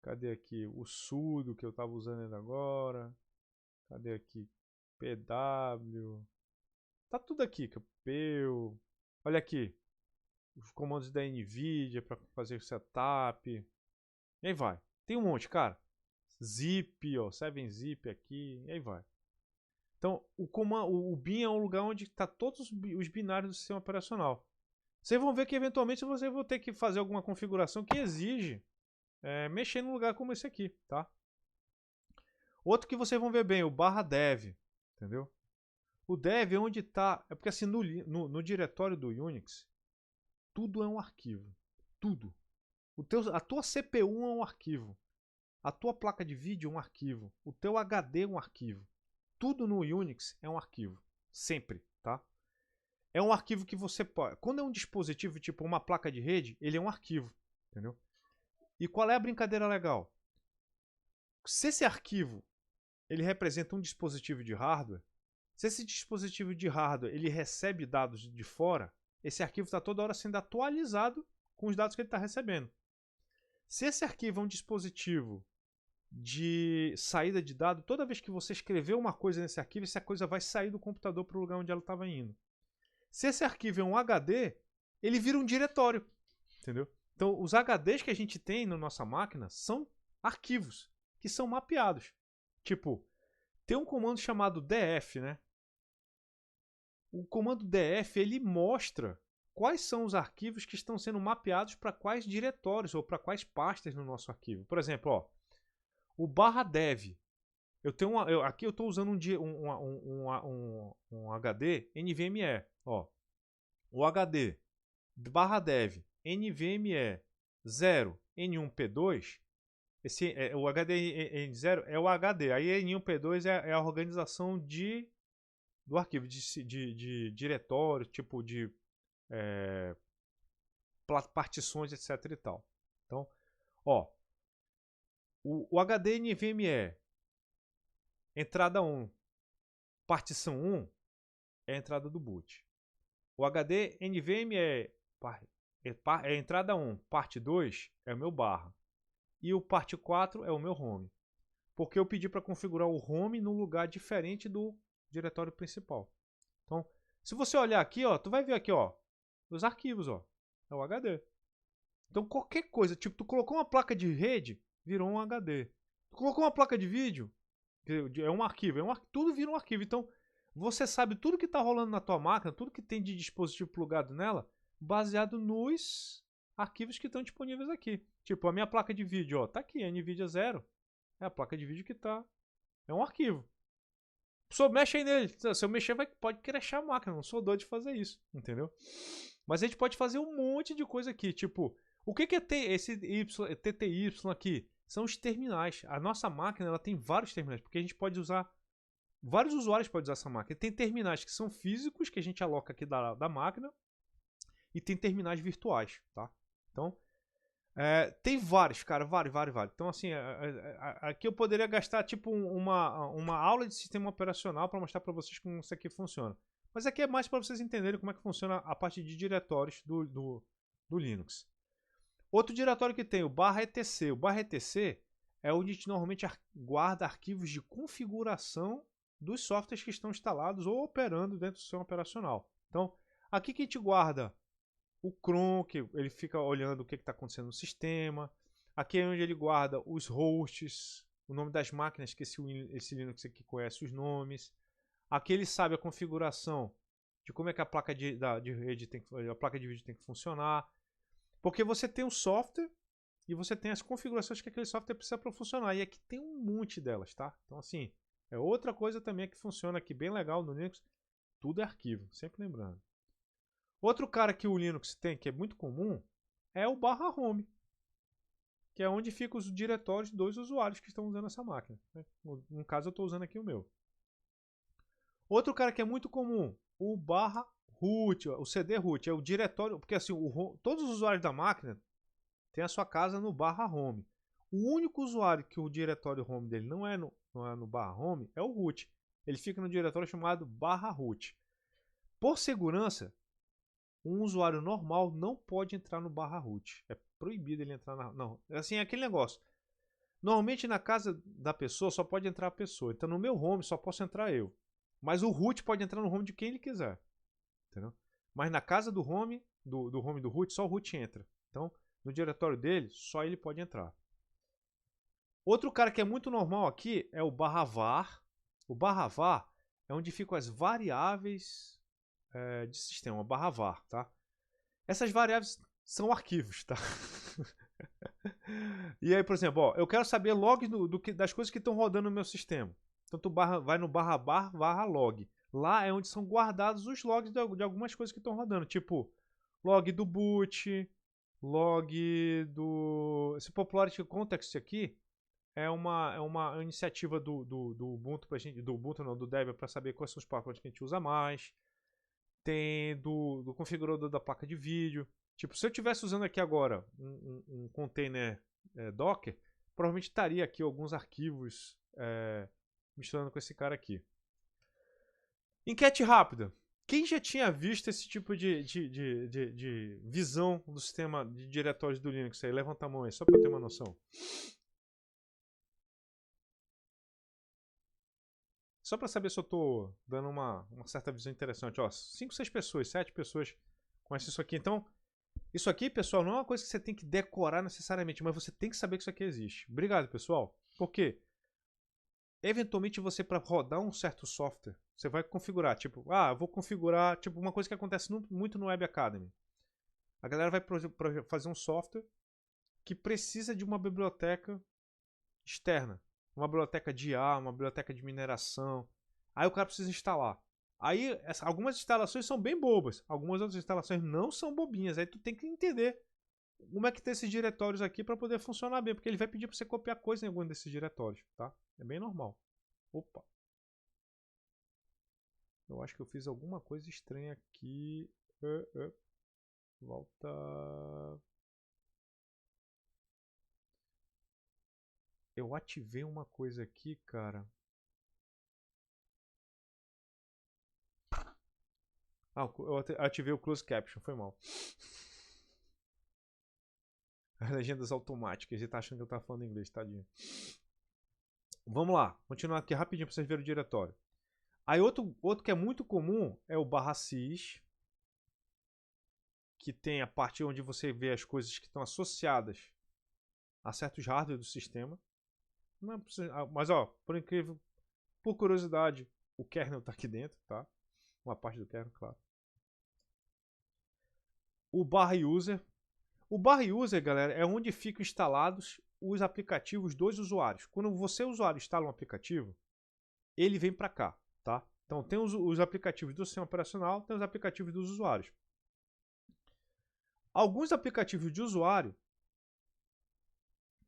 Speaker 1: Cadê aqui? O sudo que eu tava usando ainda agora. Cadê aqui? PW. Tá tudo aqui. Peu. Olha aqui. os comandos da NVIDIA para fazer o setup. E aí vai. Tem um monte, cara. Zip, ó, 7-zip aqui, e aí vai. Então, o bin é um lugar onde está todos os binários do sistema operacional. Vocês vão ver que eventualmente você vai ter que fazer alguma configuração que exige mexer num lugar como esse aqui, tá? Outro que vocês vão ver bem, o /dev, entendeu? O dev é onde está... É porque assim, no diretório do Unix, tudo é um arquivo. Tudo. A tua CPU é um arquivo. A tua placa de vídeo é um arquivo. O teu HD é um arquivo. Tudo no Unix é um arquivo. Sempre, tá? É um arquivo que você pode... Quando é um dispositivo tipo uma placa de rede, ele é um arquivo, entendeu? E qual é a brincadeira legal? Se esse arquivo ele representa um dispositivo de hardware, se esse dispositivo de hardware ele recebe dados de fora, esse arquivo está toda hora sendo atualizado com os dados que ele está recebendo. Se esse arquivo é um dispositivo de saída de dado, toda vez que você escrever uma coisa nesse arquivo, essa coisa vai sair do computador para o lugar onde ela estava indo. Se esse arquivo é um HD, ele vira um diretório, entendeu? Então, os HDs que a gente tem na nossa máquina são arquivos que são mapeados. Tipo, tem um comando chamado df, né? O comando df, ele mostra quais são os arquivos que estão sendo mapeados para quais diretórios ou para quais pastas no nosso arquivo. Por exemplo, ó, o /dev. Aqui eu estou usando um HD NVMe. Ó, o HD /dev NVMe 0 N1P2. O HD N0 é o HD. Aí N1P2 é a organização do arquivo de diretório, tipo de partições, etc. e tal. Então, ó, o HD NVMe entrada 1, partição 1 é a entrada do boot. O HD NVMe entrada 1, parte 2 é o meu barra. E o parte 4 é o meu home. Porque eu pedi para configurar o home num lugar diferente do diretório principal. Então, se você olhar aqui, ó, tu vai ver aqui, ó, os arquivos, ó, é o HD. Então, qualquer coisa, tipo, tu colocou uma placa de rede, virou um HD. Tu colocou uma placa de vídeo, é um arquivo, tudo vira um arquivo. Então, você sabe tudo que está rolando na tua máquina, tudo que tem de dispositivo plugado nela, baseado nos arquivos que estão disponíveis aqui. Tipo, a minha placa de vídeo, ó, tá aqui, a NVIDIA 0. É a placa de vídeo que tá. É um arquivo. Só mexe aí nele. Se eu mexer, pode crashar a máquina. Não sou doido de fazer isso, entendeu? Mas a gente pode fazer um monte de coisa aqui. Tipo, o que é esse TTY aqui? São os terminais. A nossa máquina ela tem vários terminais, porque a gente pode usar. Vários usuários podem usar essa máquina. Tem terminais que são físicos, que a gente aloca aqui da máquina. E tem terminais virtuais, tá? Então, tem vários, cara, vários. Então, assim, aqui eu poderia gastar, tipo, uma aula de sistema operacional para mostrar para vocês como isso aqui funciona. Mas aqui é mais para vocês entenderem como é que funciona a parte de diretórios do Linux. Outro diretório que tem, o /etc. O /etc é onde a gente normalmente guarda arquivos de configuração dos softwares que estão instalados ou operando dentro do sistema operacional. Então, aqui que a gente guarda o cron, que ele fica olhando o que está acontecendo no sistema. Aqui é onde ele guarda os hosts, o nome das máquinas que esse Linux aqui conhece os nomes. Aqui ele sabe a configuração de como é que a placa de rede a placa de vídeo tem que funcionar. Porque você tem um software e você tem as configurações que aquele software precisa para funcionar. E aqui tem um monte delas, tá? Então, assim, é outra coisa também que funciona aqui bem legal no Linux. Tudo é arquivo, sempre lembrando. Outro cara que o Linux tem, que é muito comum, é o /home, que é onde ficam os diretórios dos usuários que estão usando essa máquina. No caso, eu estou usando aqui o meu. Outro cara que é muito comum, o /root, o cd-root, é o diretório, porque assim, todos os usuários da máquina têm a sua casa no /home. O único usuário que o diretório home dele não é no /home é o root. Ele fica no diretório chamado /root. Por segurança, um usuário normal não pode entrar no /root. É proibido ele entrar não, assim, é aquele negócio. Normalmente na casa da pessoa só pode entrar a pessoa. Então no meu home só posso entrar eu. Mas o root pode entrar no home de quem ele quiser. Entendeu? Mas na casa do home do home do root, só o root entra. Então, no diretório dele, só ele pode entrar. Outro cara que é muito normal aqui é o /var. O /var é onde ficam as variáveis de sistema, /var, tá? Essas variáveis são arquivos, tá? E aí, por exemplo, ó, eu quero saber logs das coisas que estão rodando no meu sistema. Então tu vai no /log. Lá é onde são guardados os logs de algumas coisas que estão rodando. Tipo, log do boot, log do... Esse Popularity Context aqui é uma iniciativa do Ubuntu pra gente, do Ubuntu não, do Debian, para saber quais são os pacotes que a gente usa mais. Tem do configurador da placa de vídeo. Tipo, se eu estivesse usando aqui agora um container Docker, provavelmente estaria aqui alguns arquivos misturando com esse cara aqui. Enquete rápida. Quem já tinha visto esse tipo de visão do sistema de diretórios do Linux aí? Levanta a mão aí, só para eu ter uma noção. Só para saber se eu estou dando uma certa visão interessante. Ó, 5, 6 pessoas, 7 pessoas conhecem isso aqui. Então, isso aqui, pessoal, não é uma coisa que você tem que decorar necessariamente, mas você tem que saber que isso aqui existe. Obrigado, pessoal. Por quê? Eventualmente você, para rodar um certo software, você vai configurar, tipo, eu vou configurar, tipo, uma coisa que acontece muito no Web Academy. A galera vai fazer um software que precisa de uma biblioteca externa. Uma biblioteca de IA, uma biblioteca de mineração. Aí o cara precisa instalar. Aí algumas instalações são bem bobas, algumas outras instalações não são bobinhas. Aí tu tem que entender como é que tem esses diretórios aqui para poder funcionar bem, porque ele vai pedir para você copiar coisa em algum desses diretórios, tá? É bem normal. Opa. Eu acho que eu fiz alguma coisa estranha aqui. Volta. Eu ativei uma coisa aqui, cara. Eu ativei o Closed Caption, foi mal. As legendas automáticas, ele tá achando que eu tava falando inglês, tadinho. Vamos lá, continuar aqui rapidinho para vocês verem o diretório. Aí outro que é muito comum é o /sys, que tem a parte onde você vê as coisas que estão associadas a certos hardware do sistema. Não é mas ó, por curiosidade, o kernel está aqui dentro, tá? Uma parte do kernel, claro. O /user. O /user, galera, é onde ficam instalados os aplicativos dos usuários. Quando você, usuário, instala um aplicativo, ele vem para cá, tá? Então tem os aplicativos do sistema operacional, tem os aplicativos dos usuários. Alguns aplicativos de usuário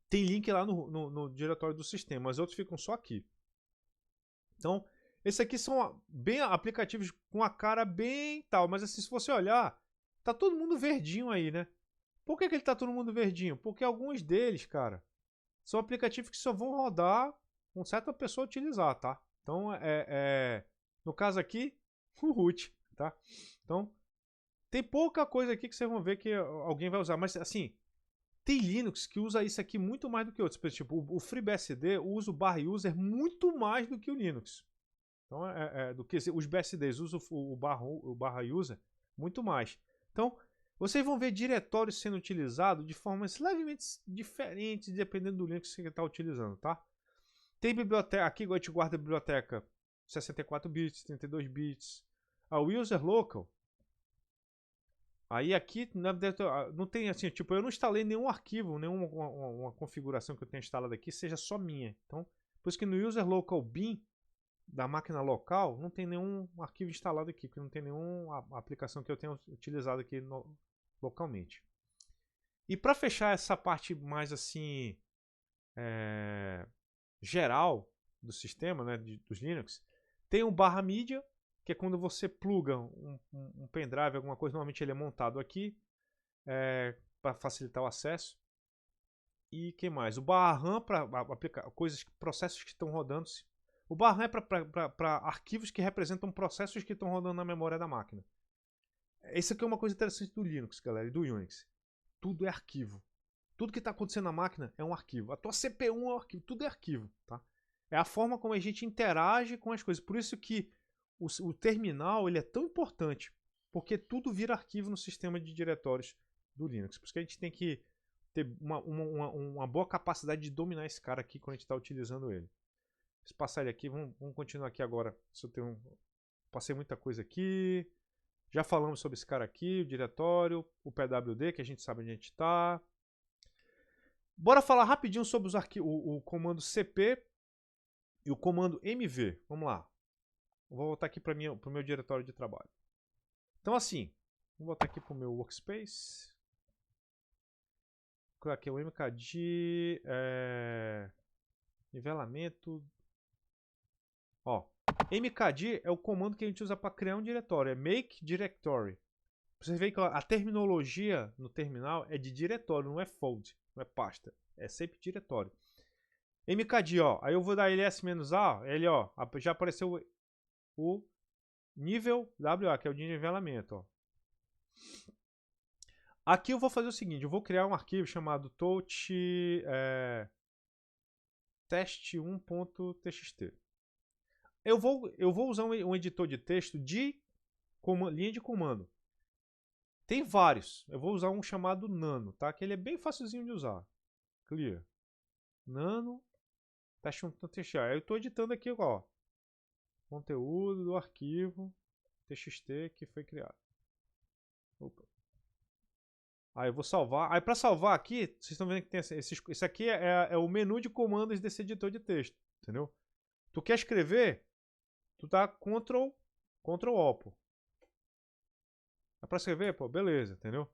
Speaker 1: tem link lá no diretório do sistema, mas outros ficam só aqui. Então, esses aqui são bem aplicativos com a cara bem tal, mas assim, se você olhar, tá todo mundo verdinho aí, né? Por que ele tá todo mundo verdinho? Porque alguns deles, cara, são aplicativos que só vão rodar com certa pessoa utilizar, tá? Então, no caso aqui, o root, tá? Então, tem pouca coisa aqui que vocês vão ver que alguém vai usar, mas assim, tem Linux que usa isso aqui muito mais do que outros. Por exemplo, o FreeBSD usa o /user muito mais do que o Linux. Então, do que os BSDs usam o /user muito mais. Então, vocês vão ver diretórios sendo utilizados de formas levemente diferentes, dependendo do Linux que você está utilizando, tá? Tem biblioteca, aqui a gente guarda a biblioteca 64 bits, 32 bits. O user local. Aí aqui não tem assim, tipo, eu não instalei nenhum arquivo, nenhuma uma configuração que eu tenha instalado aqui seja só minha. Então, por isso que no user local bin da máquina local não tem nenhum arquivo instalado aqui, porque não tem nenhuma aplicação que eu tenha utilizado aqui localmente. E para fechar essa parte mais assim geral do sistema, né, dos Linux, tem o /media, que é quando você pluga um pendrive, alguma coisa, normalmente ele é montado aqui para facilitar o acesso. E que mais? O /RAM para aplicar processos que estão rodando. O /RAM é para arquivos que representam processos que estão rodando na memória da máquina. Isso aqui é uma coisa interessante do Linux, galera, e do Unix. Tudo é arquivo. Tudo que está acontecendo na máquina é um arquivo. A tua CPU é um arquivo, tudo é arquivo, tá? É a forma como a gente interage com as coisas. Por isso que o terminal ele é tão importante. porque tudo vira arquivo no sistema de diretórios do Linux. Por isso que a gente tem que ter uma boa capacidade de dominar esse cara aqui quando a gente está utilizando ele. Deixa eu passar ele aqui, vamos continuar aqui agora. Se eu tenho passei muita coisa aqui. Já falamos sobre esse cara aqui, o diretório, o PWD, que a gente sabe onde a gente está. Bora falar rapidinho sobre os o comando CP e o comando MV. Vamos lá. Vou voltar aqui para o meu diretório de trabalho. Então assim, vou voltar aqui para o meu workspace. Vou colocar aqui o MKD, nivelamento. Ó, MKD é o comando que a gente usa para criar um diretório, é make directory. Você vê que a terminologia no terminal é de diretório, não é fold, não é pasta, é sempre diretório. MKD, ó, aí eu vou dar ls-a, ele, ó, já apareceu o nível WA, que é o de nivelamento, ó. Aqui eu vou fazer o seguinte, eu vou criar um arquivo chamado touch test1.txt. Eu vou usar um editor de texto de linha de comando. Tem vários. Eu vou usar um chamado Nano, tá? Que ele é bem facilzinho de usar. Clear. Nano. Test1.txt. Aí eu estou editando aqui, ó. Conteúdo do arquivo txt que foi criado. Opa. Aí eu vou salvar. Aí para salvar aqui, vocês estão vendo que tem esse aqui é o menu de comandos desse editor de texto. Entendeu? Tu quer escrever, tu dá Ctrl O, pô. É pra escrever, pô, beleza, entendeu?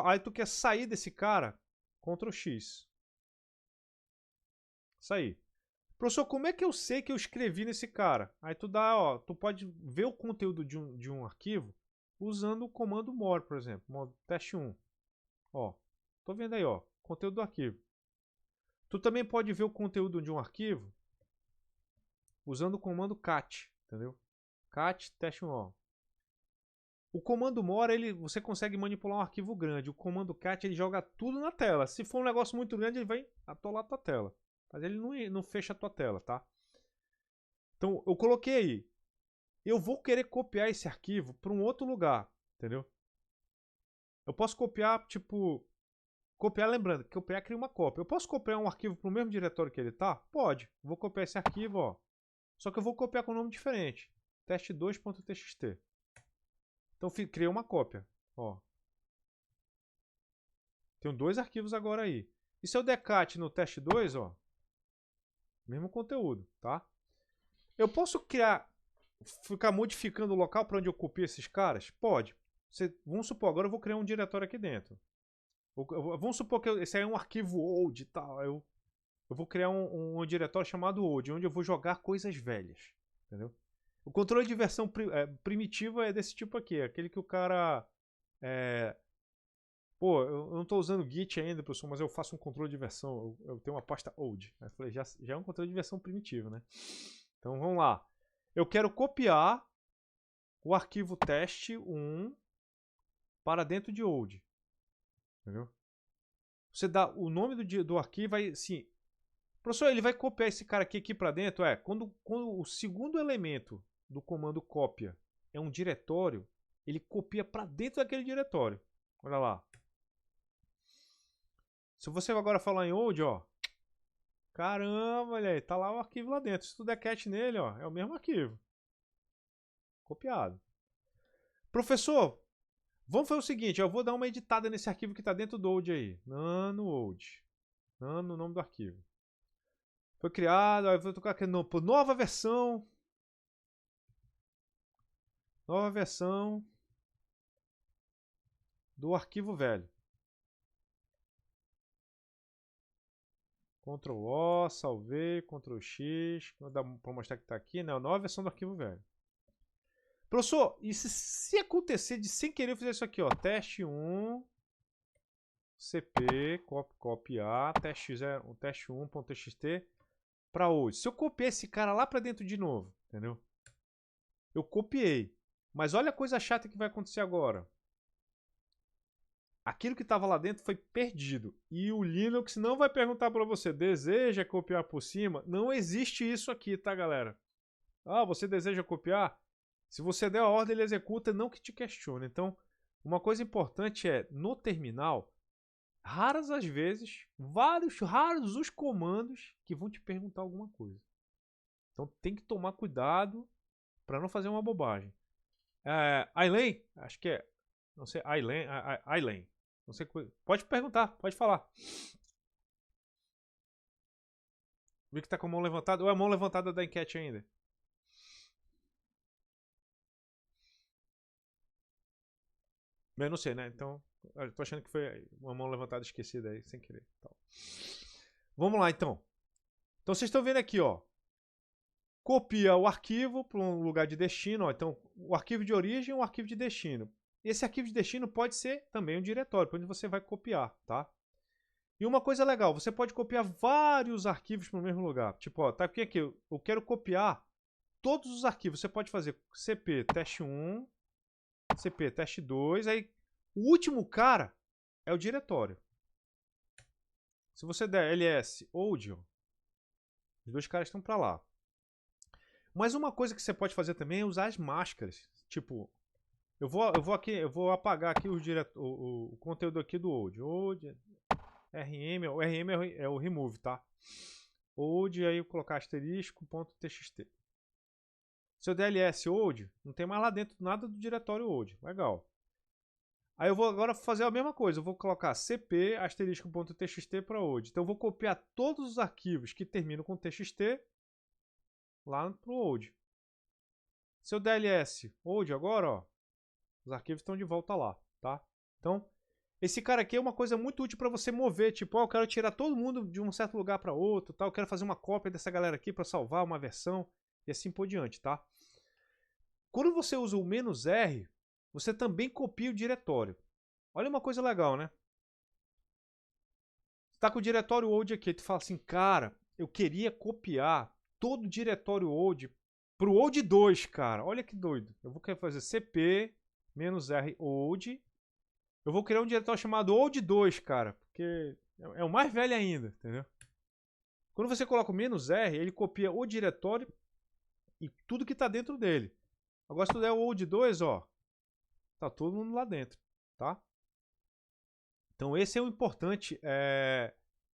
Speaker 1: Aí tu quer sair desse cara, Ctrl X. Sair. Professor, como é que eu sei que eu escrevi nesse cara? Aí tu dá, ó, tu pode ver o conteúdo de um arquivo usando o comando more, por exemplo, modo teste1. Ó, tô vendo aí, ó, conteúdo do arquivo. Tu também pode ver o conteúdo de um arquivo usando o comando cat, entendeu? Cat teste1, ó. O comando more, você consegue manipular um arquivo grande. O comando cat, ele joga tudo na tela. Se for um negócio muito grande, ele vai atolar a tua tela. Mas ele não fecha a tua tela, tá? Então, eu coloquei aí. Eu vou querer copiar esse arquivo para um outro lugar, entendeu? Eu posso copiar, tipo... Copiar, lembrando, que copiar cria uma cópia. Eu posso copiar um arquivo para o mesmo diretório que ele tá? Pode. Vou copiar esse arquivo, ó. Só que eu vou copiar com um nome diferente. test2.txt. Então, criei uma cópia, ó. Tenho dois arquivos agora aí. E se eu der cat no test2, ó, mesmo conteúdo, tá? Eu posso ficar modificando o local para onde eu copio esses caras? Pode. Vamos supor, agora eu vou criar um diretório aqui dentro. Vamos supor que esse aí é um arquivo old e tal. Eu vou criar um diretório chamado old, onde eu vou jogar coisas velhas, entendeu? O controle de versão primitiva é desse tipo aqui, aquele que o cara... Pô, eu não estou usando Git ainda, professor, mas eu faço um controle de versão, eu tenho uma pasta old. Aí eu falei, já é um controle de versão primitivo, né? Então vamos lá. Eu quero copiar o arquivo test1 para dentro de old. Entendeu? Você dá o nome do arquivo, aí sim. Professor, ele vai copiar esse cara aqui para dentro? Quando o segundo elemento do comando cópia é um diretório, ele copia para dentro daquele diretório. Olha lá. Se você agora falar em old, ó. Caramba, olha aí, tá lá o arquivo lá dentro. Se tu der cat nele, ó, é o mesmo arquivo. Copiado. Professor, vamos fazer o seguinte, eu vou dar uma editada nesse arquivo que tá dentro do old aí. Nano old. Nano, o nome do arquivo. Foi criado, aí eu vou tocar aqui nova versão. Nova versão do arquivo velho. Ctrl O, salvei, Ctrl X, para mostrar que está aqui, né? A nova versão do arquivo velho. Professor, e se acontecer de sem querer eu fizer isso aqui, ó, teste1, cp, copiar, teste1.txt para hoje. Se eu copiar esse cara lá para dentro de novo, entendeu? Eu copiei. Mas olha a coisa chata que vai acontecer agora. Aquilo que estava lá dentro foi perdido. E o Linux não vai perguntar para você, deseja copiar por cima? Não existe isso aqui, tá, galera? Ah, você deseja copiar? Se você der a ordem, ele executa, não que te questione. Então, uma coisa importante é, no terminal, raras as vezes, raros os comandos que vão te perguntar alguma coisa. Então, tem que tomar cuidado para não fazer uma bobagem. Aileen, acho que é, não sei, Aileen, não sei, pode perguntar, pode falar. Vi que tá com a mão levantada, ou é a mão levantada da enquete ainda? Eu não sei, né? Então, eu tô achando que foi uma mão levantada esquecida aí, sem querer. Então. Vamos lá, então. Então, vocês estão vendo aqui, ó. Copia o arquivo para um lugar de destino. Ó. Então, o arquivo de origem e o arquivo de destino. Esse arquivo de destino pode ser também um diretório, para onde você vai copiar, tá? E uma coisa legal, você pode copiar vários arquivos para o mesmo lugar. Tipo, ó, tá aqui, eu quero copiar todos os arquivos. Você pode fazer cp teste1, cp teste2, aí o último cara é o diretório. Se você der ls audio, os dois caras estão para lá. Mas uma coisa que você pode fazer também é usar as máscaras. Tipo, eu vou apagar aqui o conteúdo aqui do audio. Audio RM, o RM é o remove, tá? Old, aí eu colocar asterisco.txt. Se eu der ls old, não tem mais lá dentro nada do diretório old. Legal. Aí eu vou agora fazer a mesma coisa. Eu vou colocar cp asterisco.txt para old. Então eu vou copiar todos os arquivos que terminam com txt lá pro old. Se eu der ls old agora, ó, os arquivos estão de volta lá, tá? Então, esse cara aqui é uma coisa muito útil para você mover, tipo, ó, eu quero tirar todo mundo de um certo lugar para outro, tá? Eu quero fazer uma cópia dessa galera aqui para salvar uma versão e assim por diante, tá? Quando você usa o "-r", você também copia o diretório. Olha uma coisa legal, né? Você tá com o diretório old aqui, tu fala assim, cara, eu queria copiar todo o diretório old pro old 2, cara. Olha que doido. Eu vou querer fazer cp "-r old. Eu vou criar um diretório chamado old 2, cara, porque é o mais velho ainda, entendeu? Quando você coloca o "-r", ele copia o diretório e tudo que está dentro dele. Agora, se tu der o old 2, ó, tá todo mundo lá dentro, tá? Então, esse é o importante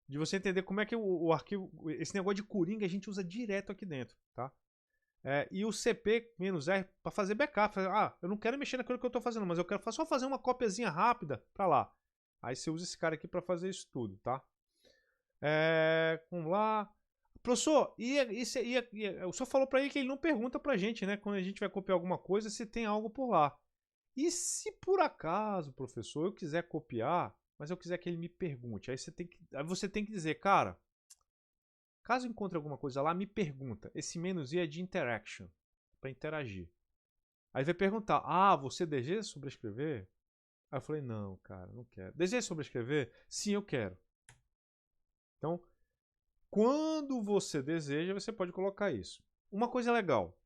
Speaker 1: de você entender como é que o arquivo, esse negócio de coringa a gente usa direto aqui dentro, tá? E o cp-r para fazer backup. Eu não quero mexer naquilo que eu estou fazendo, mas eu quero só fazer uma cópiazinha rápida para lá. Aí você usa esse cara aqui para fazer isso tudo, tá? Vamos lá. Professor, o senhor falou para ele que ele não pergunta pra gente, né? Quando a gente vai copiar alguma coisa, se tem algo por lá. E se por acaso, professor, eu quiser copiar, mas eu quiser que ele me pergunte, aí você tem que dizer, cara, caso encontre alguma coisa lá, me pergunta. Esse "-i" é de interaction, para interagir. Aí vai perguntar, você deseja sobrescrever? Aí eu falei, não, cara, não quero. Deseja sobrescrever? Sim, eu quero. Então, quando você deseja, você pode colocar isso. Uma coisa legal,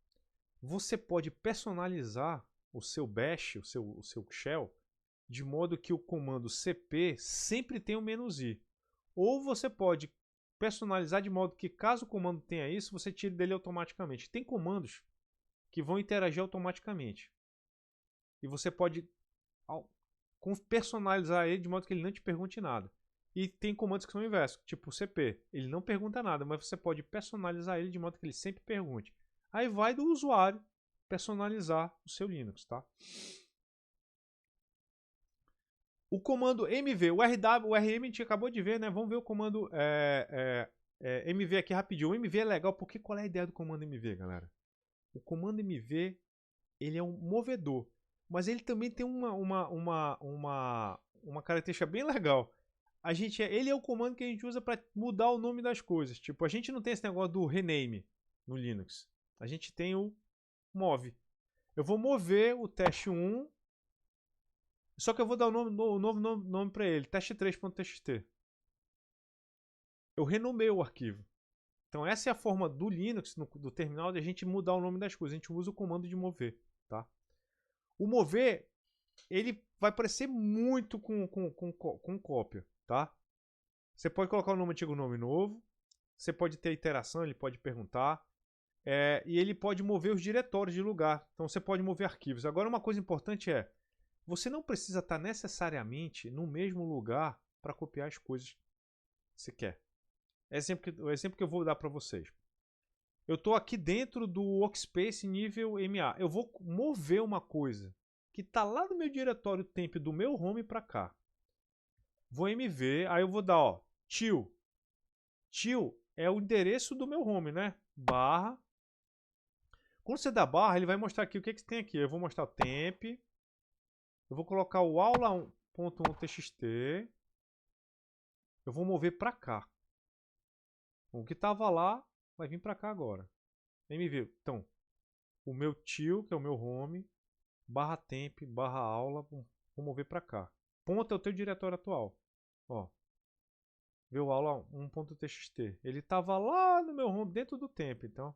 Speaker 1: você pode personalizar o seu bash, o seu shell, de modo que o comando cp sempre tem o "-i". Ou você pode personalizar de modo que, caso o comando tenha isso, você tire dele automaticamente. Tem comandos que vão interagir automaticamente. E você pode personalizar ele de modo que ele não te pergunte nada. E tem comandos que são o inverso, tipo o cp. Ele não pergunta nada, mas você pode personalizar ele de modo que ele sempre pergunte. Aí vai do usuário personalizar o seu Linux, tá? O comando mv, o RM a gente acabou de ver, né? Vamos ver o comando mv aqui rapidinho. O mv é legal porque qual é a ideia do comando mv, galera? O comando mv, ele é um movedor, mas ele também tem uma característica bem legal. Ele é o comando que a gente usa para mudar o nome das coisas. Tipo, a gente não tem esse negócio do rename no Linux. A gente tem o move. Eu vou mover o teste1, só que eu vou dar um novo nome para ele, teste3.txt. Eu renomei o arquivo. Então essa é a forma do Linux, do terminal, de a gente mudar o nome das coisas. A gente usa o comando de mover, tá? O mover, ele vai parecer muito com cópia, tá? Você pode colocar o nome antigo, o nome novo. Você pode ter iteração, ele pode perguntar. E ele pode mover os diretórios de lugar. Então você pode mover arquivos. Agora uma coisa importante é, você não precisa estar necessariamente no mesmo lugar para copiar as coisas que você quer. O exemplo que eu vou dar para vocês. Eu estou aqui dentro do Workspace nível MA. Eu vou mover uma coisa que está lá no meu diretório temp do meu home para cá. Vou MV, aí eu vou dar, ó, til. Til é o endereço do meu home, né? Barra. Quando você dá barra, ele vai mostrar aqui o que tem aqui. Eu vou mostrar o temp. Eu vou colocar o aula1.1txt. Eu vou mover para cá. O que estava lá vai vir para cá agora. MV. Então, o meu til, que é o meu home, barra temp, barra aula, vou mover para cá. Ponto é o teu diretório atual. Ó. Vê o aula1.txt. Ele estava lá no meu home, dentro do temp. Então,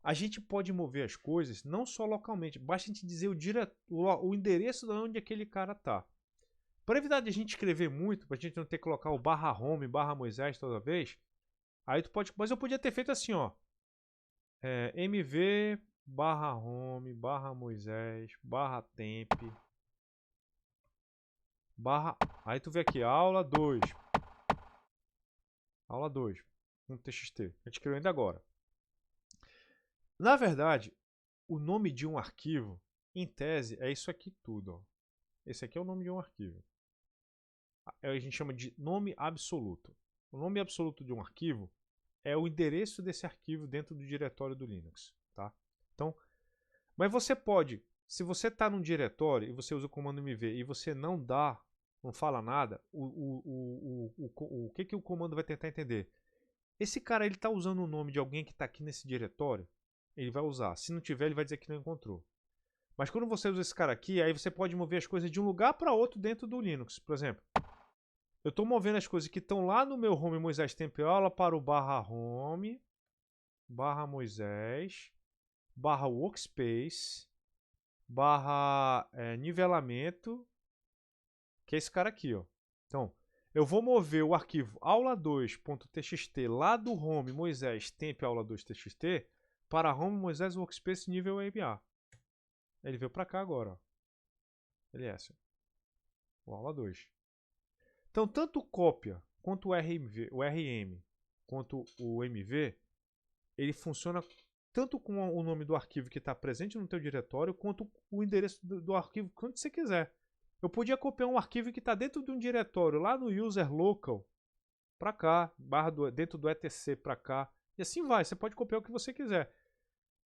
Speaker 1: a gente pode mover as coisas não só localmente. Basta a gente dizer o endereço de onde aquele cara está. Para evitar de a gente escrever muito, para a gente não ter que colocar o barra home, barra Moisés toda vez, aí tu pode, mas eu podia ter feito assim, ó. MV barra home, barra Moisés, barra temp, barra... Aí tu vê aqui, aula 2. Aula 2, um TXT. A gente criou ainda agora. Na verdade, o nome de um arquivo, em tese, é isso aqui tudo. Ó. Esse aqui é o nome de um arquivo. A gente chama de nome absoluto. O nome absoluto de um arquivo é o endereço desse arquivo dentro do diretório do Linux. Tá? Então, mas você pode, se você está num diretório e você usa o comando mv e você não fala nada, o que o comando vai tentar entender? Esse cara ele está usando o nome de alguém que está aqui nesse diretório? Ele vai usar. Se não tiver, ele vai dizer que não encontrou. Mas quando você usa esse cara aqui, aí você pode mover as coisas de um lugar para outro dentro do Linux. Por exemplo, eu estou movendo as coisas que estão lá no meu home Moisés Temp Aula para o barra home, barra Moisés, barra workspace, barra nivelamento, que é esse cara aqui, ó. Então, eu vou mover o arquivo aula2.txt lá do home Moisés Temp Aula2.txt para home Moisés Workspace nível MA. Ele veio para cá agora, ó. Ele é esse. O aula 2. Então, tanto cópia quanto o RM, quanto o MV, ele funciona tanto com o nome do arquivo que está presente no teu diretório, quanto o endereço do arquivo quando você quiser. Eu podia copiar um arquivo que está dentro de um diretório, lá no user local, para cá, dentro do etc para cá, e assim vai. Você pode copiar o que você quiser.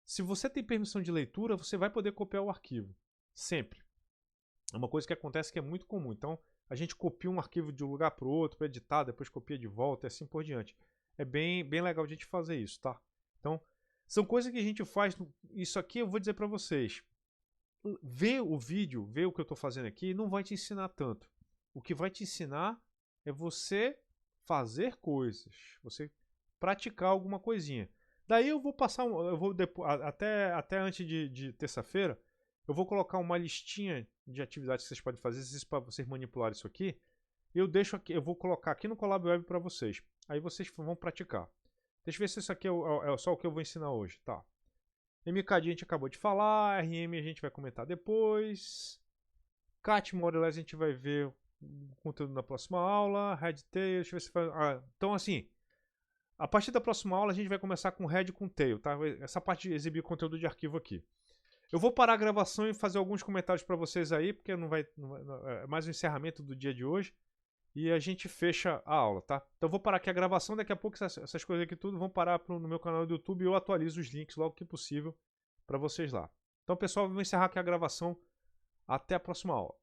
Speaker 1: Se você tem permissão de leitura, você vai poder copiar o arquivo. Sempre. É uma coisa que acontece que é muito comum. Então, a gente copia um arquivo de um lugar para o outro, para editar, depois copia de volta e assim por diante. É bem legal a gente fazer isso, tá? Então, são coisas que a gente faz. Isso aqui eu vou dizer para vocês. Ver o vídeo, ver o que eu estou fazendo aqui, não vai te ensinar tanto. O que vai te ensinar é você fazer coisas, você praticar alguma coisinha. Daí eu vou passar, até antes de terça-feira, eu vou colocar uma listinha de atividades que vocês podem fazer, para vocês manipularem isso aqui. Eu deixo aqui, eu vou colocar aqui no Colab Web para vocês. Aí vocês vão praticar. Deixa eu ver se isso aqui é só o que eu vou ensinar hoje, tá? MKD a gente acabou de falar, RM a gente vai comentar depois. Cat Modulus a gente vai ver o conteúdo na próxima aula. Redtail, deixa eu ver se faz. Então assim, a partir da próxima aula a gente vai começar com Red e com Tail, tá? Essa parte de exibir conteúdo de arquivo aqui. Eu vou parar a gravação e fazer alguns comentários para vocês aí, porque é mais um encerramento do dia de hoje. E a gente fecha a aula, tá? Então eu vou parar aqui a gravação, daqui a pouco essas coisas aqui tudo vão parar no meu canal do YouTube e eu atualizo os links logo que possível para vocês lá. Então pessoal, eu vou encerrar aqui a gravação. Até a próxima aula.